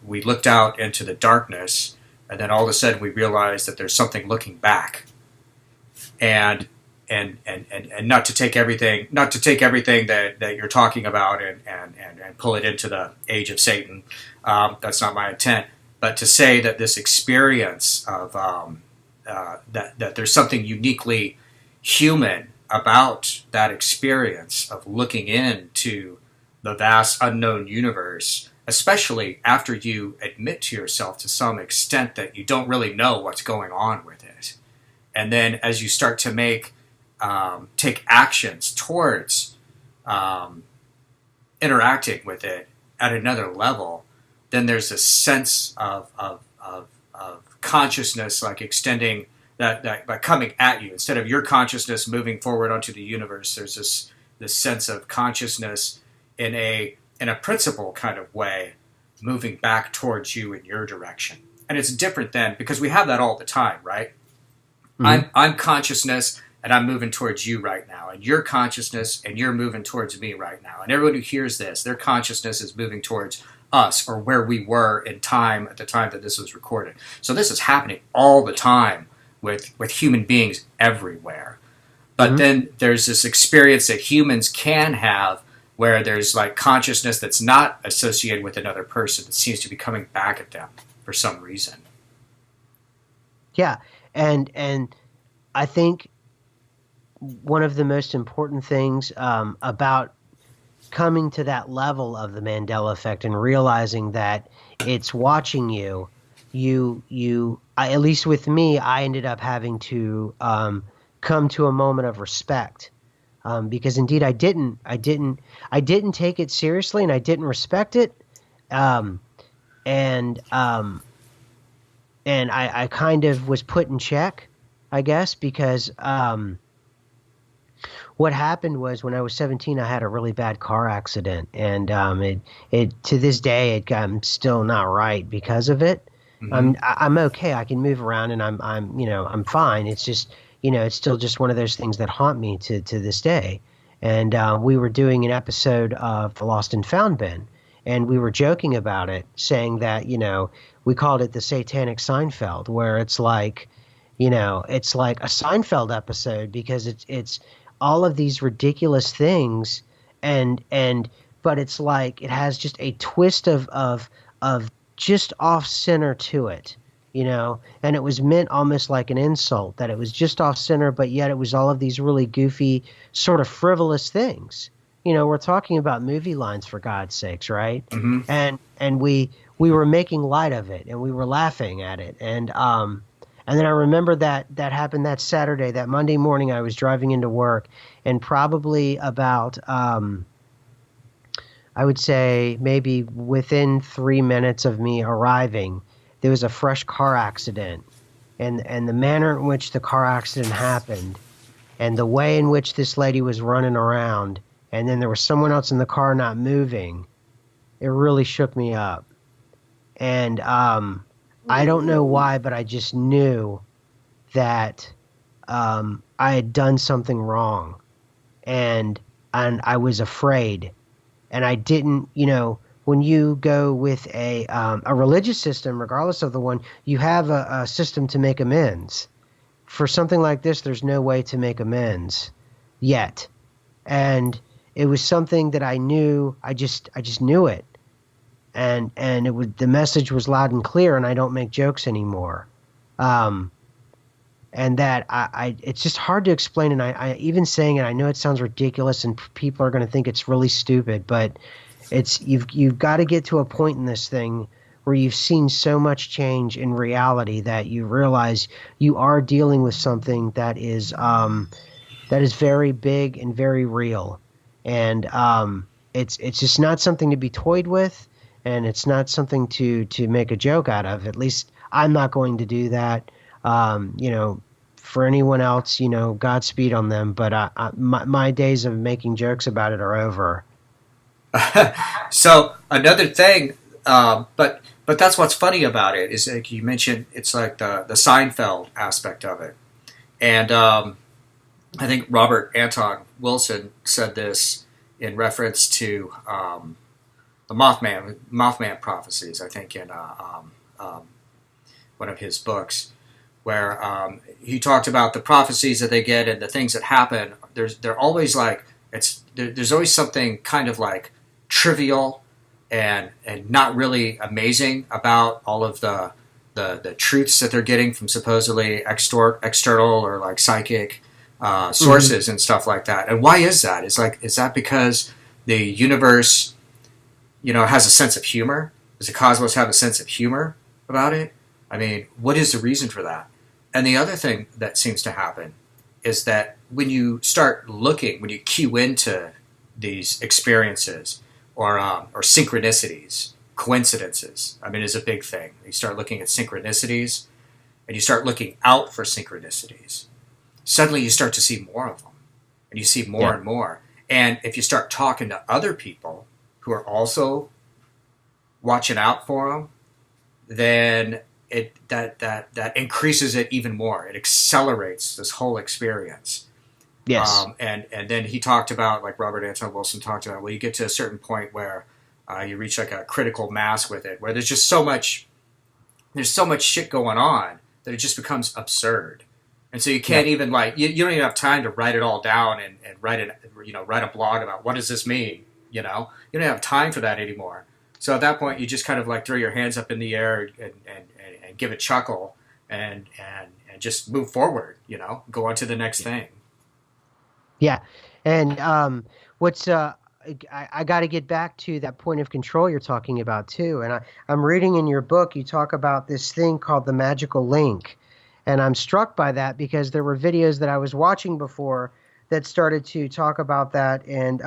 we looked out into the darkness, and then all of a sudden we realized that there's something looking back, and not to take everything that you're talking about and pull it into the age of Satan. That's not my intent, but to say that this experience of that there's something uniquely human about that experience of looking into the vast unknown universe, especially after you admit to yourself to some extent that you don't really know what's going on with it. And then as you start to take actions towards interacting with it at another level, then there's a sense of consciousness like extending that by coming at you. Instead of your consciousness moving forward onto the universe, there's this sense of consciousness in a principle kind of way moving back towards you in your direction. And it's different then, because we have that all the time, right? Mm-hmm. I'm consciousness and I'm moving towards you right now, and your consciousness and you're moving towards me right now. And everyone who hears this, their consciousness is moving towards us or where we were in time at the time that this was recorded. So this is happening all the time with human beings everywhere. But then there's this experience that humans can have where there's like consciousness that's not associated with another person that seems to be coming back at them for some reason. Yeah, and I think one of the most important things about coming to that level of the Mandela effect and realizing that it's watching you, at least with me, I ended up having to come to a moment of respect. Because indeed I didn't take it seriously and I didn't respect it, and I kind of was put in check, I guess, because what happened was when I was 17 I had a really bad car accident, and it to this day I'm still not right because of it. Mm-hmm. I'm okay, I can move around and I'm fine. It's just it's still just one of those things that haunt me to this day. And we were doing an episode of the Lost and Found bin, and we were joking about it, saying that, we called it the Satanic Seinfeld, where it's like a Seinfeld episode, because it's all of these ridiculous things, but it's like it has just a twist of just off center to it. And it was meant almost like an insult, that it was just off center, but yet it was all of these really goofy, sort of frivolous things. We're talking about movie lines, for God's sakes, right? Mm-hmm. And we were making light of it, and we were laughing at it, and And then I remember that happened that Saturday, that Monday morning. I was driving into work, and probably about I would say maybe within 3 minutes of me arriving, there was a fresh car accident, and the manner in which the car accident happened, and the way in which this lady was running around, and then there was someone else in the car not moving. It really shook me up. And I don't know why, but I just knew that I had done something wrong, and I was afraid, and I didn't. When you go with a religious system, regardless of the one, you have a system to make amends. For something like this, there's no way to make amends yet, and it was something that I knew. I just knew it. And the message was loud and clear, and I don't make jokes anymore. And that it's just hard to explain. And I even saying it, I know it sounds ridiculous, and people are going to think it's really stupid, but you've got to get to a point in this thing where you've seen so much change in reality that you realize you are dealing with something that is very big and very real, and it's just not something to be toyed with. And it's not something to make a joke out of. At least I'm not going to do that. For anyone else, Godspeed on them. But my days of making jokes about it are over. So another thing, but that's what's funny about it is, like you mentioned, it's like the Seinfeld aspect of it. And I think Robert Anton Wilson said this in reference to the Mothman prophecies, I think, in one of his books, where he talked about the prophecies that they get and the things that happen. They're always like there's always something kind of like trivial and not really amazing about all of the truths that they're getting from supposedly external or like psychic sources and stuff like that. And why is that? Is that because the universe has a sense of humor? Does the cosmos have a sense of humor about it? I mean, what is the reason for that? And the other thing that seems to happen is that when you start looking, when you cue into these experiences or synchronicities, coincidences, I mean, is a big thing. You start looking at synchronicities and you start looking out for synchronicities. Suddenly you start to see more of them, and you see more and more. And if you start talking to other people who are also watching out for them, then that increases it even more. It accelerates this whole experience. Yes. And then he talked about, like Robert Anton Wilson talked about, well, you get to a certain point where you reach like a critical mass with it, where there's just so much shit going on that it just becomes absurd. And so you can't even you don't even have time to write it all down and write a blog about what does this mean. You don't have time for that anymore. So at that point, you just kind of like throw your hands up in the air and give a chuckle and just move forward. Go on to the next thing. Yeah, and I got to get back to that point of control you're talking about too. And I'm reading in your book, you talk about this thing called the magical link, and I'm struck by that because there were videos that I was watching before that started to talk about that and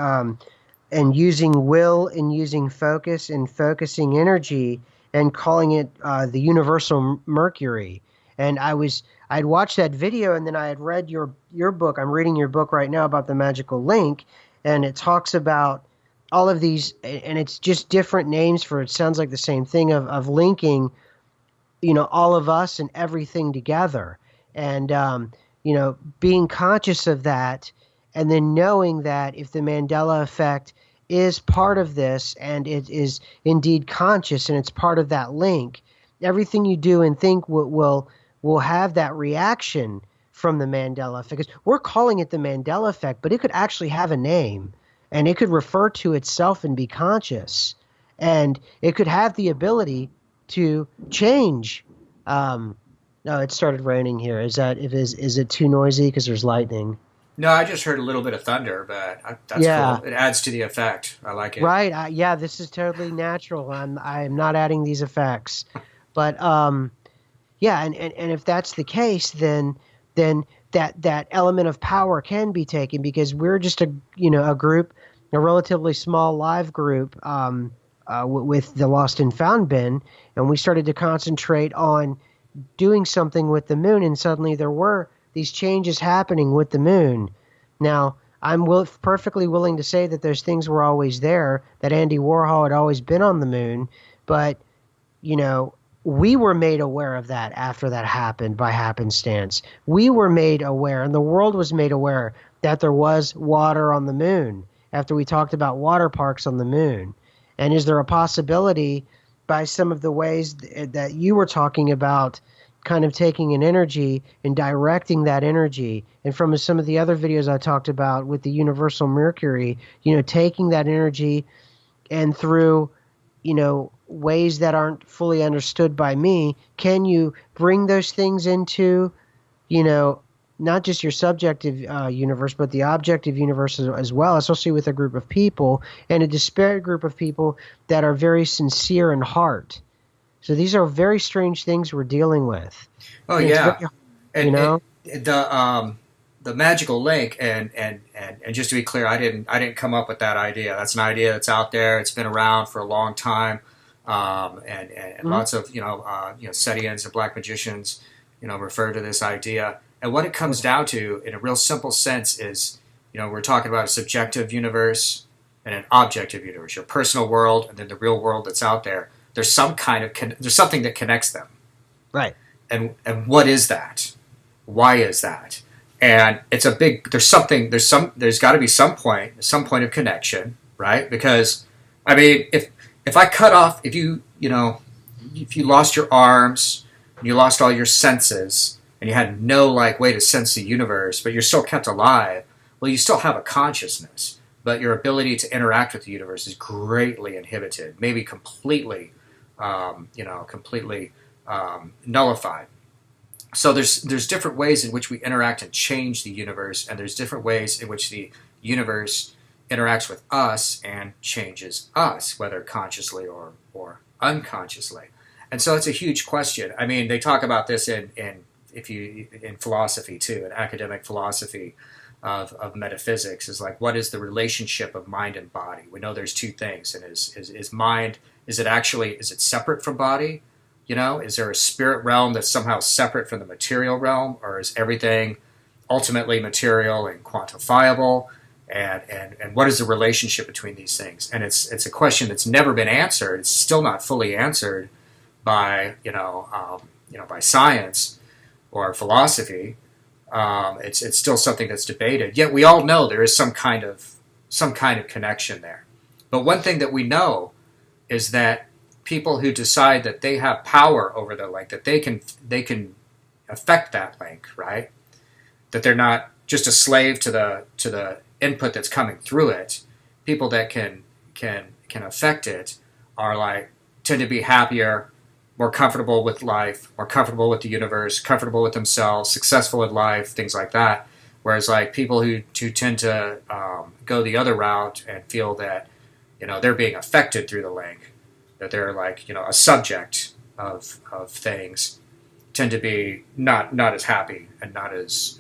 using will and using focus and focusing energy and calling it the universal Mercury. And I'd watched that video, and then I had read your book. I'm reading your book right now about the magical link, and it talks about all of these, and it's just different names for it. Sounds like the same thing of linking, all of us and everything together, and being conscious of that, and then knowing that if the Mandela Effect is part of this, and it is indeed conscious, and it's part of that link, everything you do and think will have that reaction from the Mandela Effect. Because we're calling it the Mandela Effect, but it could actually have a name, and it could refer to itself and be conscious, and it could have the ability to change. No, it started raining here. Is it too noisy because there's lightning? No, I just heard a little bit of thunder, but that's cool. It adds to the effect. I like it. Right. This is totally natural. I'm not adding these effects. But Yeah, and if that's the case, then that element of power can be taken because we're just a group, a relatively small live group with the Lost and Found bin, and we started to concentrate on doing something with the moon, and suddenly there were these changes happening with the moon. Now, perfectly willing to say that those things were always there, that Andy Warhol had always been on the moon, but you know, we were made aware of that after that happened by happenstance. We were made aware, and the world was made aware that there was water on the moon after we talked about water parks on the moon. And is there a possibility by some of the ways that you were talking about, kind of taking an energy and directing that energy, and from some of the other videos I talked about with the universal Mercury, taking that energy and through ways that aren't fully understood by me, can you bring those things into, not just your subjective universe, but the objective universe as well, especially with a group of people and a disparate group of people that are very sincere in heart. So these are very strange things we're dealing with. Oh, And yeah. And know? the magical link, and just to be clear, I didn't come up with that idea. That's an idea that's out there. It's been around for a long time, and lots of Setians and black magicians refer to this idea. And what it comes down to, in a real simple sense, is we're talking about a subjective universe and an objective universe. Your personal world, and then the real world that's out there. There's some kind of there's something that connects them, Right. and what is that? Why is that? And it's a big. There's got to be some point of connection, right? Because I mean, if I cut off, if you lost your arms, and you lost all your senses, and you had no way to sense the universe, but you're still kept alive, well, you still have a consciousness, but your ability to interact with the universe is greatly inhibited, maybe completely, nullified. So there's different ways in which we interact and change the universe, and there's different ways in which the universe interacts with us and changes us, whether consciously or unconsciously. And so it's a huge question. I mean, they talk about this in philosophy too, in academic philosophy of metaphysics, is like, what is the relationship of mind and body? We know there's two things, and is mind, is it separate from body? Is there a spirit realm that's somehow separate from the material realm, or is everything ultimately material and quantifiable? And what is the relationship between these things? And it's a question that's never been answered. It's still not fully answered by by science or philosophy. It's still something that's debated. Yet we all know there is some kind of connection there. But one thing that we know is that people who decide that they have power over the link, that they can affect that link, right? That they're not just a slave to the input that's coming through it. People that can affect it are tend to be happier, more comfortable with life, more comfortable with the universe, comfortable with themselves, successful in life, things like that. Whereas people who tend to go the other route and feel that they're being affected through the link, that they're a subject of things, tend to be not as happy and not as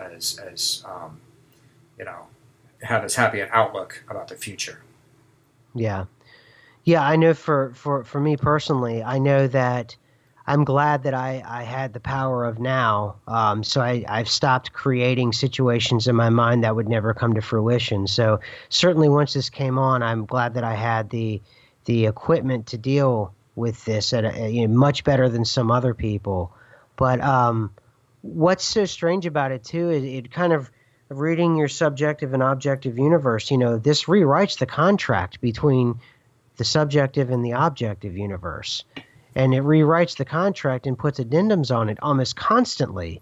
have as happy an outlook about the future. Yeah. Yeah, I know for me personally, I know that I'm glad that I had the power of now. So I've stopped creating situations in my mind that would never come to fruition. So certainly once this came on, I'm glad that I had the equipment to deal with this much better than some other people. But what's so strange about it too is it kind of reading your subjective and objective universe. This rewrites the contract between the subjective and the objective universe. And it rewrites the contract and puts addendums on it almost constantly.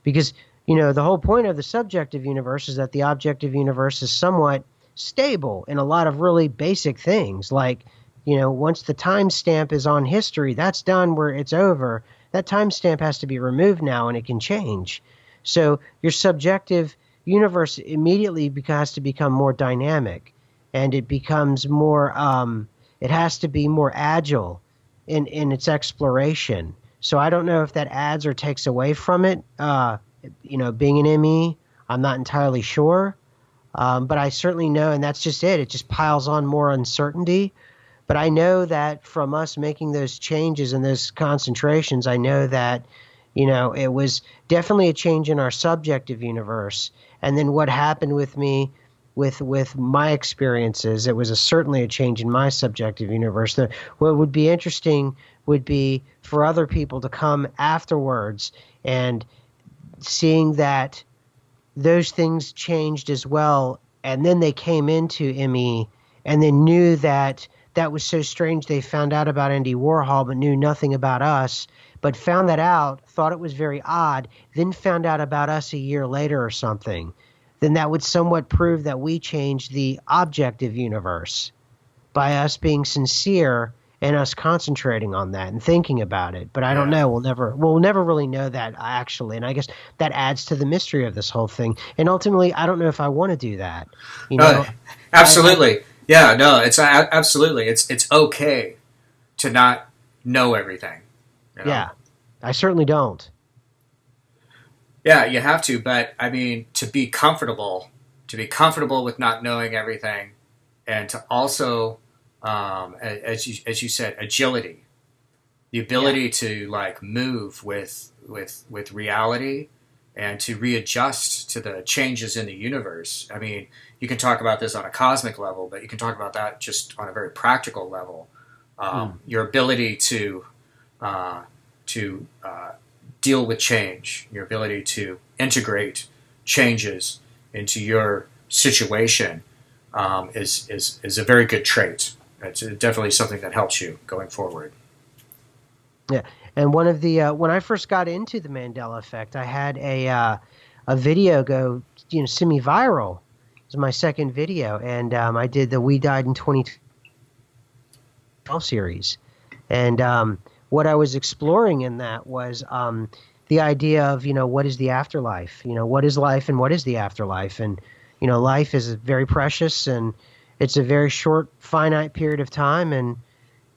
Because, the whole point of the subjective universe is that the objective universe is somewhat stable in a lot of really basic things. Once the timestamp is on history, that's done where it's over. That timestamp has to be removed now and it can change. So your subjective universe immediately has to become more dynamic, and it becomes more, it has to be more agile in its exploration. So I don't know if that adds or takes away from it. Being an ME, I'm not entirely sure. But I certainly know, and that's just it. It just piles on more uncertainty. But I know that from us making those changes and those concentrations, I know that, it was definitely a change in our subjective universe. And then what happened with me with my experiences, it was certainly a change in my subjective universe. What would be interesting would be for other people to come afterwards and seeing that those things changed as well, and then they came into ME and then knew that that was so strange. They found out about Andy Warhol but knew nothing about us, but found that out, thought it was very odd, then found out about us a year later or something. Then that would somewhat prove that we changed the objective universe by us being sincere and us concentrating on that and thinking about it. But I don't know. We'll never really know that actually. And I guess that adds to the mystery of this whole thing. And ultimately, I don't know if I want to do that. Absolutely. It's absolutely. It's okay to not know everything. Yeah, I certainly don't. Yeah, you have to. But I mean, to be comfortable with not knowing everything, and to also, as you said, agility, the ability to like move with reality and to readjust to the changes in the universe. I mean, you can talk about this on a cosmic level, but you can talk about that just on a very practical level. Your ability to deal with change, your ability to integrate changes into your situation is a very good trait. It's definitely something that helps you going forward. Yeah, and one of the when I first got into the Mandela Effect, I had a video go semi-viral. It was my second video, and I did the We Died in 2012 series, and what I was exploring in that was the idea of what is the afterlife, what is life and what is the afterlife, and life is very precious and it's a very short, finite period of time, and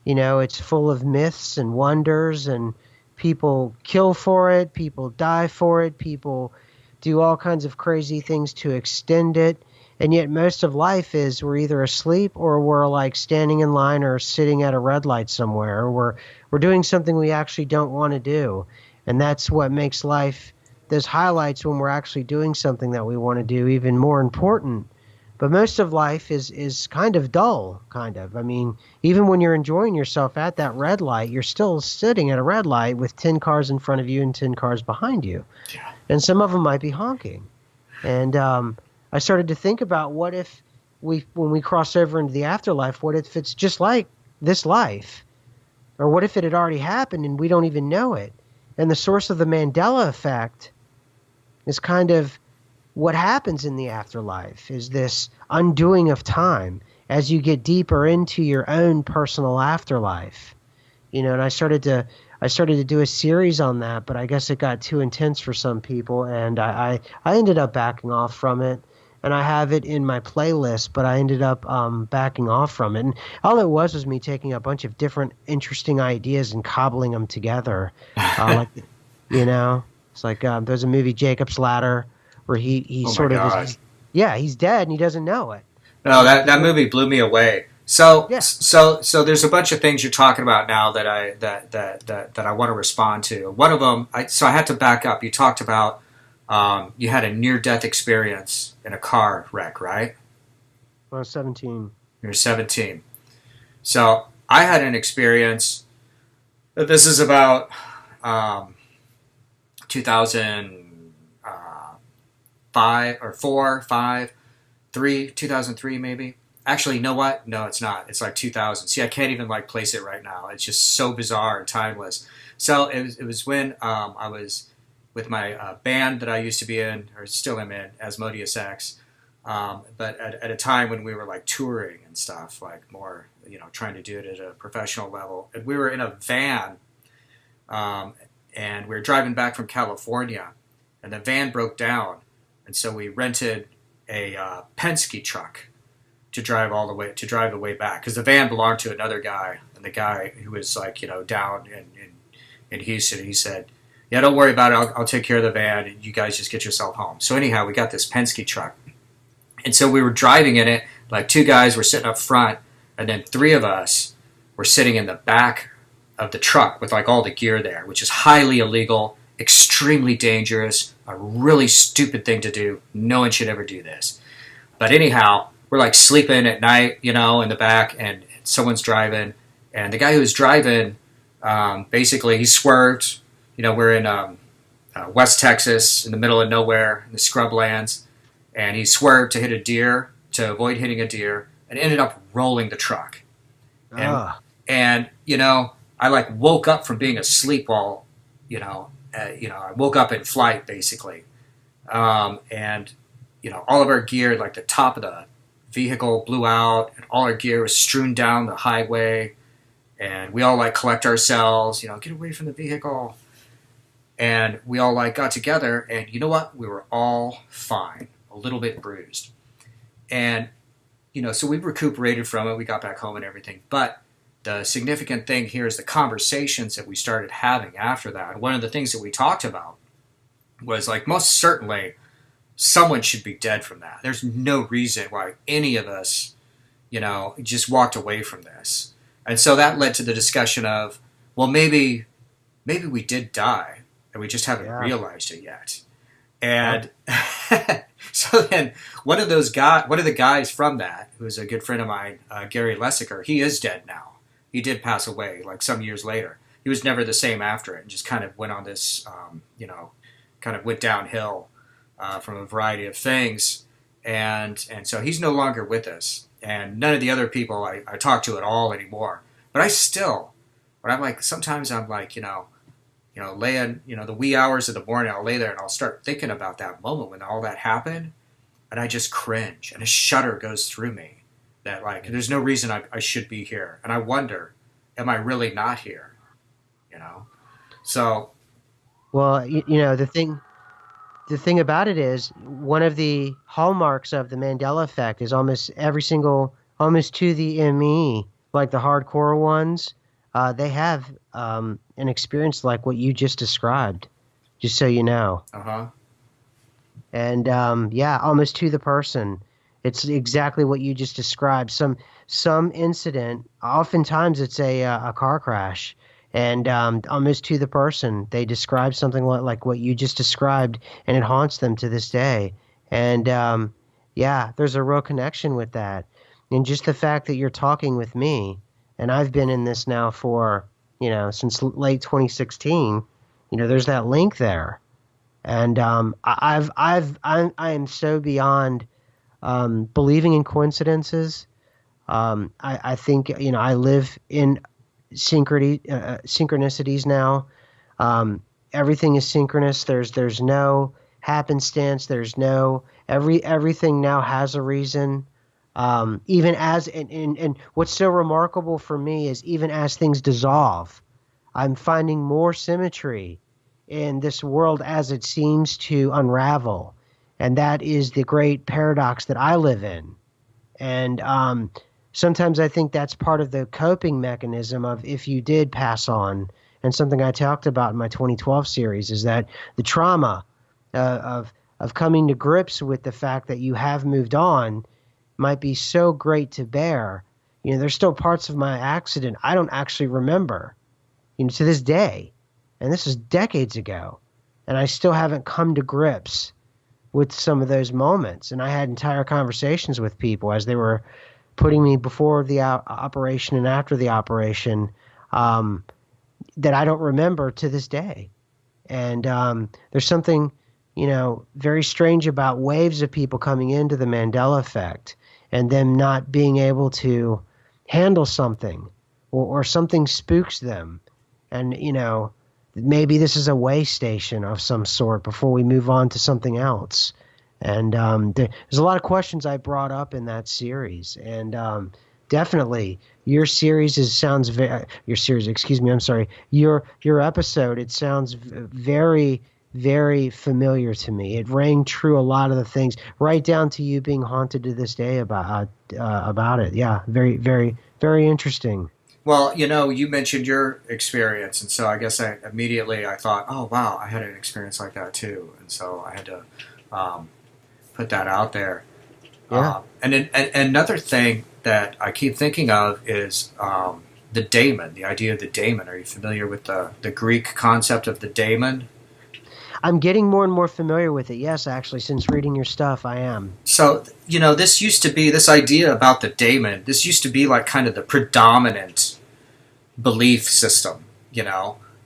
it's full of myths and wonders, and people kill for it, people die for it, people do all kinds of crazy things to extend it. And yet most of life is we're either asleep or we're like standing in line or sitting at a red light somewhere, or we're doing something we actually don't want to do. And that's what makes life, those highlights when we're actually doing something that we want to do, even more important. But most of life is kind of dull, kind of. I mean, even when you're enjoying yourself at that red light, you're still sitting at a red light with 10 cars in front of you and 10 cars behind you. Yeah. And some of them might be honking. And I started to think about what if when we cross over into the afterlife, what if it's just like this life? Or what if it had already happened and we don't even know it? And the source of the Mandela Effect is kind of what happens in the afterlife, is this undoing of time as you get deeper into your own personal afterlife. And I started to do a series on that, but I guess it got too intense for some people, and I ended up backing off from it. And I have it in my playlist, but I ended up backing off from it. And all it was me taking a bunch of different interesting ideas and cobbling them together. It's like there's a movie, Jacob's Ladder, where he sort of is, he's dead and he doesn't know it. No, that movie blew me away. So there's a bunch of things you're talking about now that I want to respond to. One of them, I had to back up. You talked about you had a near-death experience in a car wreck, right? When I was 17. You were 17. So I had an experience. This is about 2005 or 4, 5, 3, 2003 maybe. Actually, you know what? No, it's not. It's like 2000. See, I can't even like place it right now. It's just so bizarre and timeless. So it was when I was with my band that I used to be in, or still am in, Asmodeus X. But at a time when we were like touring and stuff, like more, trying to do it at a professional level. And we were in a van, and we were driving back from California, and the van broke down. And so we rented a Penske truck to drive the way back, because the van belonged to another guy, and the guy who was like, down in Houston. He said, "Yeah, don't worry about it. I'll take care of the van, and you guys just get yourself home." So anyhow, we got this Penske truck, and so we were driving in it. Like 2 guys were sitting up front, and then 3 of us were sitting in the back of the truck with like all the gear there, which is highly illegal, extremely dangerous, a really stupid thing to do. No one should ever do this. But anyhow, we're like sleeping at night, in the back, and someone's driving, and the guy who was driving, basically he swerved. We're in West Texas, in the middle of nowhere, in the scrublands, and he swerved to hit a deer, to avoid hitting a deer, and ended up rolling the truck. And I like woke up from being asleep while, I woke up in flight basically, and all of our gear, like the top of the vehicle blew out, and all our gear was strewn down the highway, and we all like collect ourselves, get away from the vehicle, and we all like got together, and you know what? We were all fine, a little bit bruised, and so we recuperated from it. We got back home and everything, but the significant thing here is the conversations that we started having after that. One of the things that we talked about was like, most certainly someone should be dead from that. There's no reason why any of us, just walked away from this. And so that led to the discussion of, well, maybe we did die and we just haven't realized it yet. And so then one of the guys from that, who is a good friend of mine, Gary Lessiker, he is dead now. He did pass away like some years later. He was never the same after it, and just kind of went on this, kind of went downhill from a variety of things. And so he's no longer with us. And none of the other people I talk to at all anymore. But I still, when I'm like, sometimes I'm like, laying, the wee hours of the morning, I'll lay there and I'll start thinking about that moment when all that happened. And I just cringe, and a shudder goes through me. That like, there's no reason I should be here. And I wonder, am I really not here? So. Well, the thing about it is, one of the hallmarks of the Mandela Effect is almost to the ME, like the hardcore ones, they have an experience like what you just described, just so you know. Uh-huh. And almost to the person. It's exactly what you just described. Some incident. Oftentimes, it's a car crash, and almost to the person, they describe something like what you just described, and it haunts them to this day. And there's a real connection with that, and just the fact that you're talking with me, and I've been in this now for since late 2016. There's that link there, and I am so beyond. Believing in coincidences. I think I live in synchronicities now. Everything is synchronous. There's no happenstance. There's no everything now has a reason. Even as and what's so remarkable for me is, even as things dissolve, I'm finding more symmetry in this world as it seems to unravel. And that is the great paradox that I live in. And sometimes I think that's part of the coping mechanism of if you did pass on. And something I talked about in my 2012 series is that the trauma of coming to grips with the fact that you have moved on might be so great to bear. There's still parts of my accident I don't actually remember, to this day. And this is decades ago. And I still haven't come to grips with some of those moments. And I had entire conversations with people as they were putting me before the operation and after the operation that I don't remember to this day. And there's something, very strange about waves of people coming into the Mandela Effect and them not being able to handle something or something spooks them. And, maybe this is a way station of some sort before we move on to something else. And there's a lot of questions I brought up in that series. And definitely your episode, it sounds very, very familiar to me. It rang true a lot of the things, right down to you being haunted to this day about it. Yeah, very, very, very interesting. Well, you mentioned your experience, and so I guess I immediately I thought, oh wow, I had an experience like that too, and so I had to um, put that out there. Yeah. And another thing that I keep thinking of is the daemon, the idea of the daemon. Are you familiar with the Greek concept of the daemon? I'm getting more and more familiar with it. Yes, actually, since reading your stuff, I am. So, this used to be this idea about the daemon. This used to be like kind of the predominant belief system,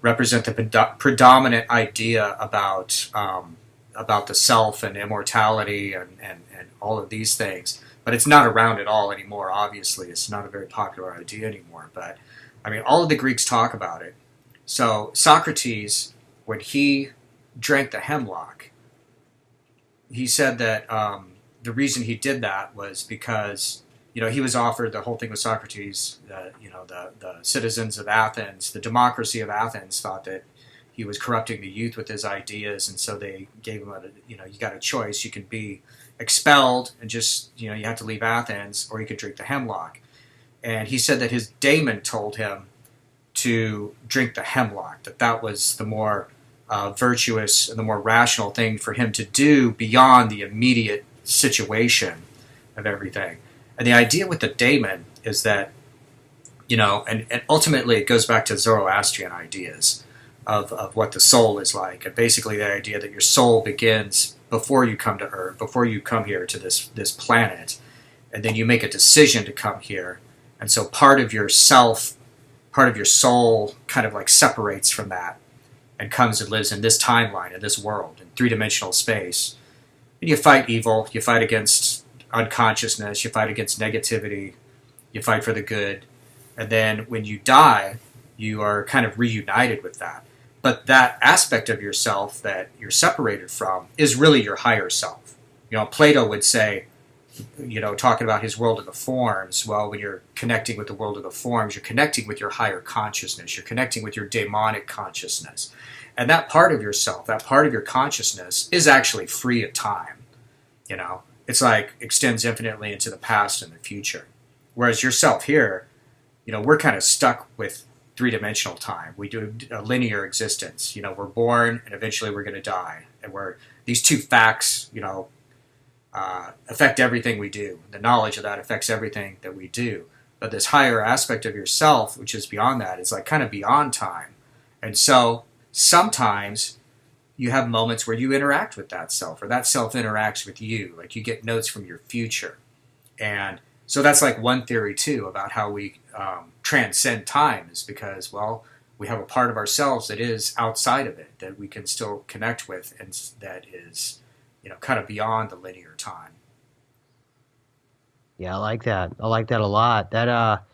represent the predominant idea about the self and immortality and all of these things. But it's not around at all anymore, obviously. It's not a very popular idea anymore. But, I mean, all of the Greeks talk about it. So Socrates, when he drank the hemlock, he said that the reason he did that was because, he was offered, the whole thing with Socrates, the citizens of Athens, the democracy of Athens thought that he was corrupting the youth with his ideas, and so they gave him you got a choice. You could be expelled and just, you have to leave Athens, or you could drink the hemlock. And he said that his daemon told him to drink the hemlock, that was the more virtuous and the more rational thing for him to do beyond the immediate situation of everything. And the idea with the daemon is that, and ultimately it goes back to Zoroastrian ideas of what the soul is like. And basically the idea that your soul begins before you come to Earth, before you come here to this planet, and then you make a decision to come here. And so part of your self, part of your soul kind of like separates from that and comes and lives in this timeline, in this world, in three-dimensional space. And you fight evil, you fight against unconsciousness, you fight against negativity, you fight for the good. And then when you die, you are kind of reunited with that. But that aspect of yourself that you're separated from is really your higher self. Plato would say, talking about his world of the forms, well, when you're connecting with the world of the forms, you're connecting with your higher consciousness. You're connecting with your daemonic consciousness. And that part of yourself, that part of your consciousness is actually free of time. It's like extends infinitely into the past and the future. Whereas yourself here, we're kind of stuck with three-dimensional time. We do a linear existence. We're born and eventually we're going to die. And these two facts, affect everything we do. The knowledge of that affects everything that we do. But this higher aspect of yourself, which is beyond that, is like kind of beyond time. And so sometimes you have moments where you interact with that self, or that self interacts with you. Like you get notes from your future. And so that's like one theory too about how we transcend time, is because, well, we have a part of ourselves that is outside of it, that we can still connect with, and that is, kind of beyond the linear time. Yeah, I like that. I like that a lot. That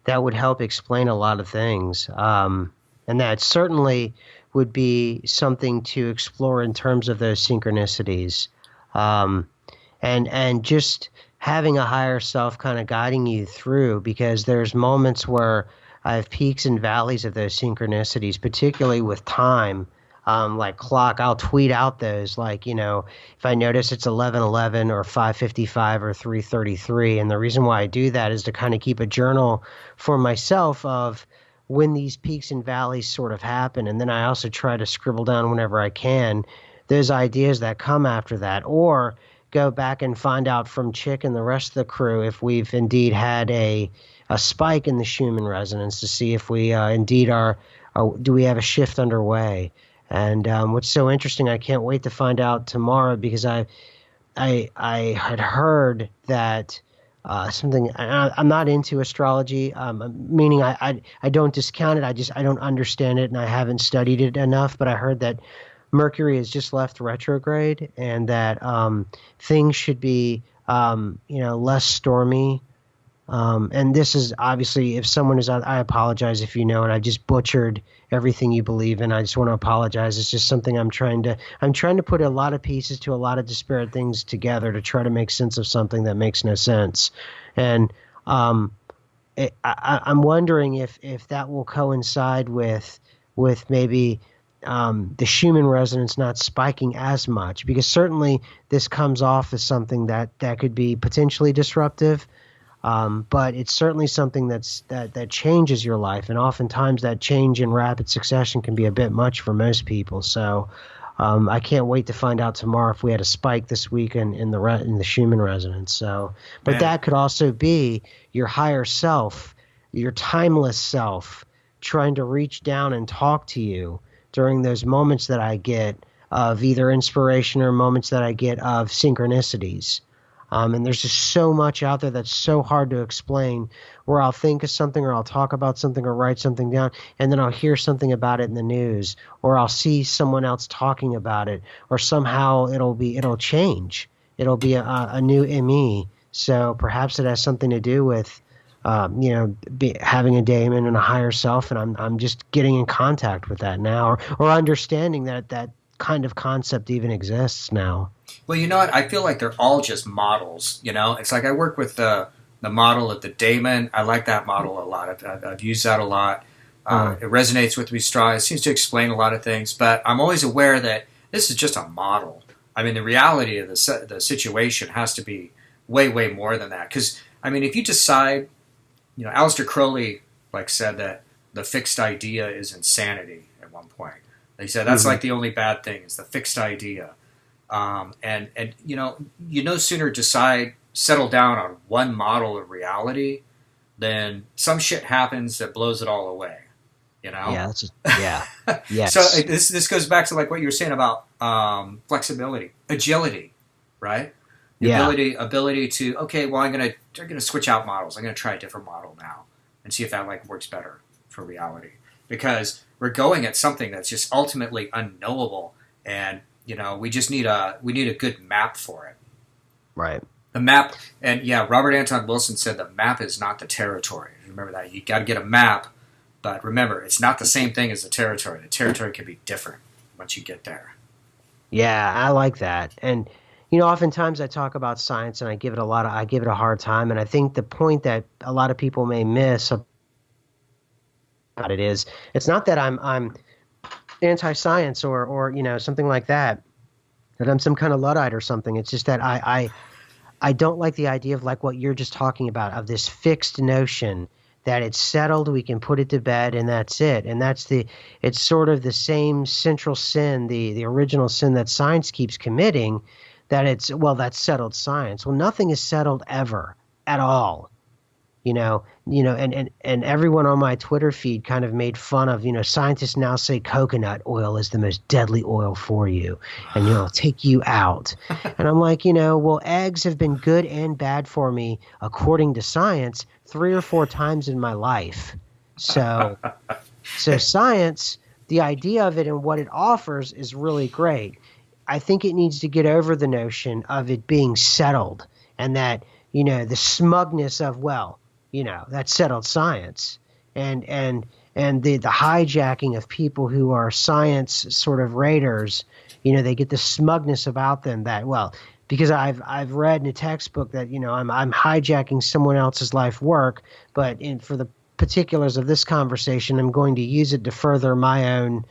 would help explain a lot of things. And that certainly would be something to explore in terms of those synchronicities. And just having a higher self kind of guiding you through, because there's moments where I have peaks and valleys of those synchronicities, particularly with time. Like clock, I'll tweet out those, like, if I notice it's 11:11 or 5:55 or 3:33. And the reason why I do that is to kind of keep a journal for myself of when these peaks and valleys sort of happen. And then I also try to scribble down whenever I can those ideas that come after that, or go back and find out from Chick and the rest of the crew if we've indeed had a spike in the Schumann resonance, to see if we indeed do we have a shift underway. And what's so interesting, I can't wait to find out tomorrow, because I had heard that something. I'm not into astrology, meaning I don't discount it. I don't understand it, and I haven't studied it enough. But I heard that Mercury has just left retrograde, and that things should be less stormy. And this is obviously, if someone is out, I apologize if and I just butchered everything you believe in. I just want to apologize. It's just something I'm trying to put a lot of pieces to a lot of disparate things together to try to make sense of something that makes no sense. And I'm wondering if that will coincide with maybe the Schumann resonance not spiking as much, because certainly this comes off as something that could be potentially disruptive. But it's certainly something that changes your life, and oftentimes that change in rapid succession can be a bit much for most people. So I can't wait to find out tomorrow if we had a spike this week in the Schumann resonance. So, but Man. that could also be your higher self, your timeless self, trying to reach down and talk to you during those moments that I get of either inspiration or moments that I get of synchronicities. And there's just so much out there that's so hard to explain, where I'll think of something or I'll talk about something or write something down, and then I'll hear something about it in the news, or I'll see someone else talking about it, or somehow it'll change. It'll be a new ME. So perhaps it has something to do with having a daemon and a higher self, and I'm just getting in contact with that now, or understanding that kind of concept even exists now. Well, you know what? I feel like they're all just models. It's like I work with the model of the daemon. I like that model a lot. I've used that a lot. It resonates with me strong. It seems to explain a lot of things. But I'm always aware that this is just a model. I mean, the reality of the situation has to be way, way more than that. Because, I mean, if you decide, Aleister Crowley said that the fixed idea is insanity at one point. He said that's like the only bad thing is the fixed idea. And you no sooner settle down on one model of reality, then some shit happens that blows it all away. Yeah, yes. So this goes back to what you were saying about flexibility, agility, right? The ability to I'm gonna switch out models. I'm gonna try a different model now and see if that works better for reality, because we're going at something that's just ultimately unknowable, and we just need a good map for it. Right. The map, and Robert Anton Wilson said the map is not the territory. Remember that. You got to get a map, but remember, it's not the same thing as the territory. The territory can be different once you get there. Yeah, I like that. And oftentimes I talk about science and I give it a hard time, and I think the point that a lot of people may miss about it is it's not that I'm anti-science or something like that I'm some kind of Luddite or something. It's just that I don't like the idea of what you're just talking about, of this fixed notion that it's settled, we can put it to bed, and that's it. And it's sort of the same central sin, the original sin that science keeps committing, that that's settled science. Well, nothing is settled ever at all. And everyone on my Twitter feed kind of made fun of, scientists now say coconut oil is the most deadly oil for you, and it'll take you out. And I'm like, well, eggs have been good and bad for me according to science 3 or 4 times in my life. So science, the idea of it and what it offers is really great. I think it needs to get over the notion of it being settled, and that, the smugness of, that's settled science, and the hijacking of people who are science sort of raiders. They get the smugness about them that, because I've read in a textbook that I'm hijacking someone else's life work, but for the particulars of this conversation, I'm going to use it to further my own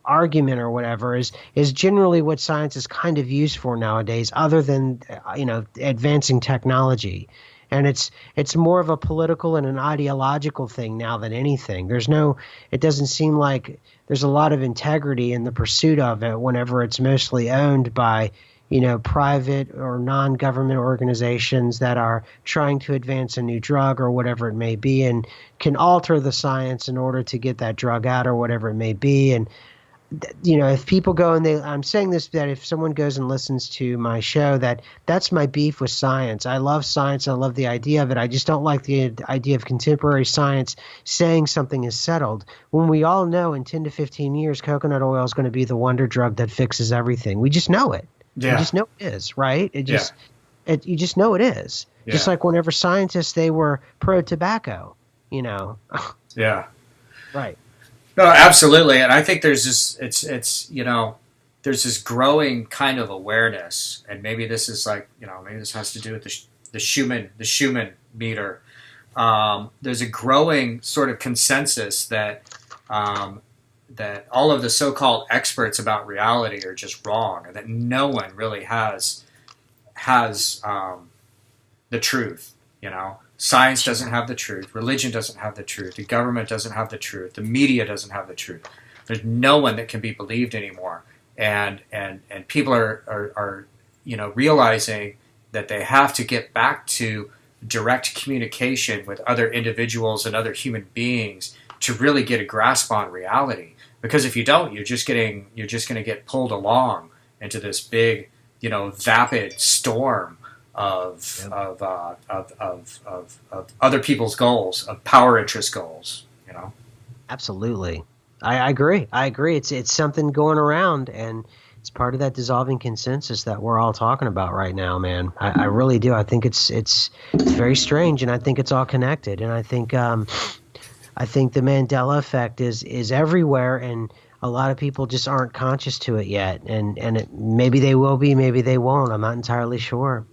argument or whatever, is generally what science is kind of used for nowadays, other than advancing technology. And it's more of a political and an ideological thing now than anything. It doesn't seem like there's a lot of integrity in the pursuit of it whenever it's mostly owned by, private or non-government organizations that are trying to advance a new drug or whatever it may be, and can alter the science in order to get that drug out or whatever it may be. And if people go and I'm saying this, that if someone goes and listens to my show, that's my beef with science. I love science. I love the idea of it. I just don't like the idea of contemporary science saying something is settled, when we all know in 10 to 15 years, coconut oil is going to be the wonder drug that fixes everything. We just know it. Yeah. We just know it is, right? You just know it is. Yeah. Just like whenever scientists, they were pro-tobacco, Yeah. Right. No, absolutely, and I think there's this. There's this growing kind of awareness, and maybe this is maybe this has to do with the Schumann meter. There's a growing sort of consensus that that all of the so-called experts about reality are just wrong, and that no one really has the truth. Science doesn't have the truth. Religion doesn't have the truth. The government doesn't have the truth. The media doesn't have the truth. There's no one that can be believed anymore. And people are realizing that they have to get back to direct communication with other individuals and other human beings to really get a grasp on reality. Because if you don't, you're just going to get pulled along into this big, vapid storm of other people's goals, of power interest goals. Absolutely. I agree. It's something going around, and it's part of that dissolving consensus that we're all talking about right now, man. I really do. I think it's very strange, and I think it's all connected. And I think the Mandela Effect is everywhere, and a lot of people just aren't conscious to it yet. And maybe they will be, maybe they won't. I'm not entirely sure.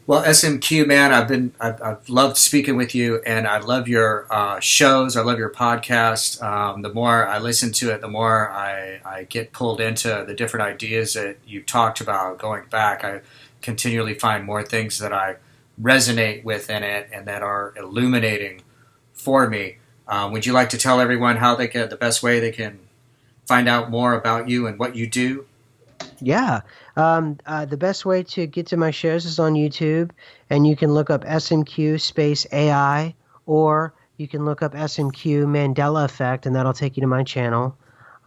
Well, SMQ, man, I've loved speaking with you, and I love your shows. I love your podcast. The more I listen to it, the more I get pulled into the different ideas that you talked about going back. I continually find more things that I resonate with in it and that are illuminating for me. Would you like to tell everyone how the best way they can find out more about you and what you do? Yeah. The best way to get to my shows is on YouTube, and you can look up SMQ space AI, or you can look up SMQ Mandela Effect, and that'll take you to my channel.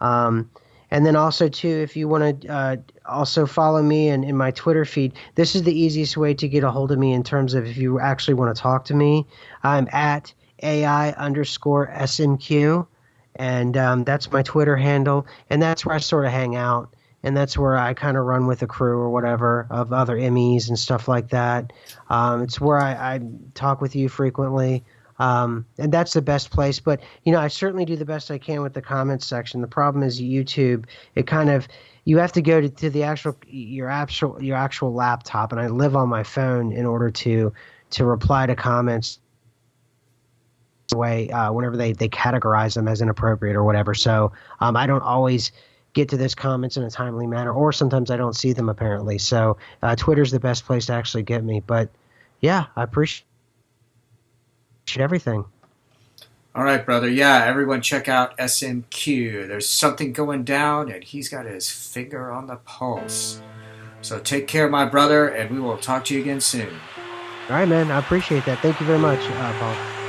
And then also, too, if you want to also follow me in my Twitter feed, this is the easiest way to get a hold of me in terms of if you actually want to talk to me. I'm at AI_SMQ, and that's my Twitter handle, and that's where I sort of hang out. And that's where I kind of run with a crew or whatever of other Emmys and stuff like that. It's where I talk with you frequently. And that's the best place. But, I certainly do the best I can with the comments section. The problem is YouTube, you have to go to the your actual laptop. And I live on my phone in order to reply to comments way whenever they categorize them as inappropriate or whatever. So I don't always get to those comments in a timely manner, or sometimes I don't see them apparently. So Twitter's the best place to actually get me. But yeah, I appreciate everything. All right, brother. Yeah, everyone check out SMQ. There's something going down, and he's got his finger on the pulse. So take care, my brother, and we will talk to you again soon. All right, man. I appreciate that. Thank you very much, Paul.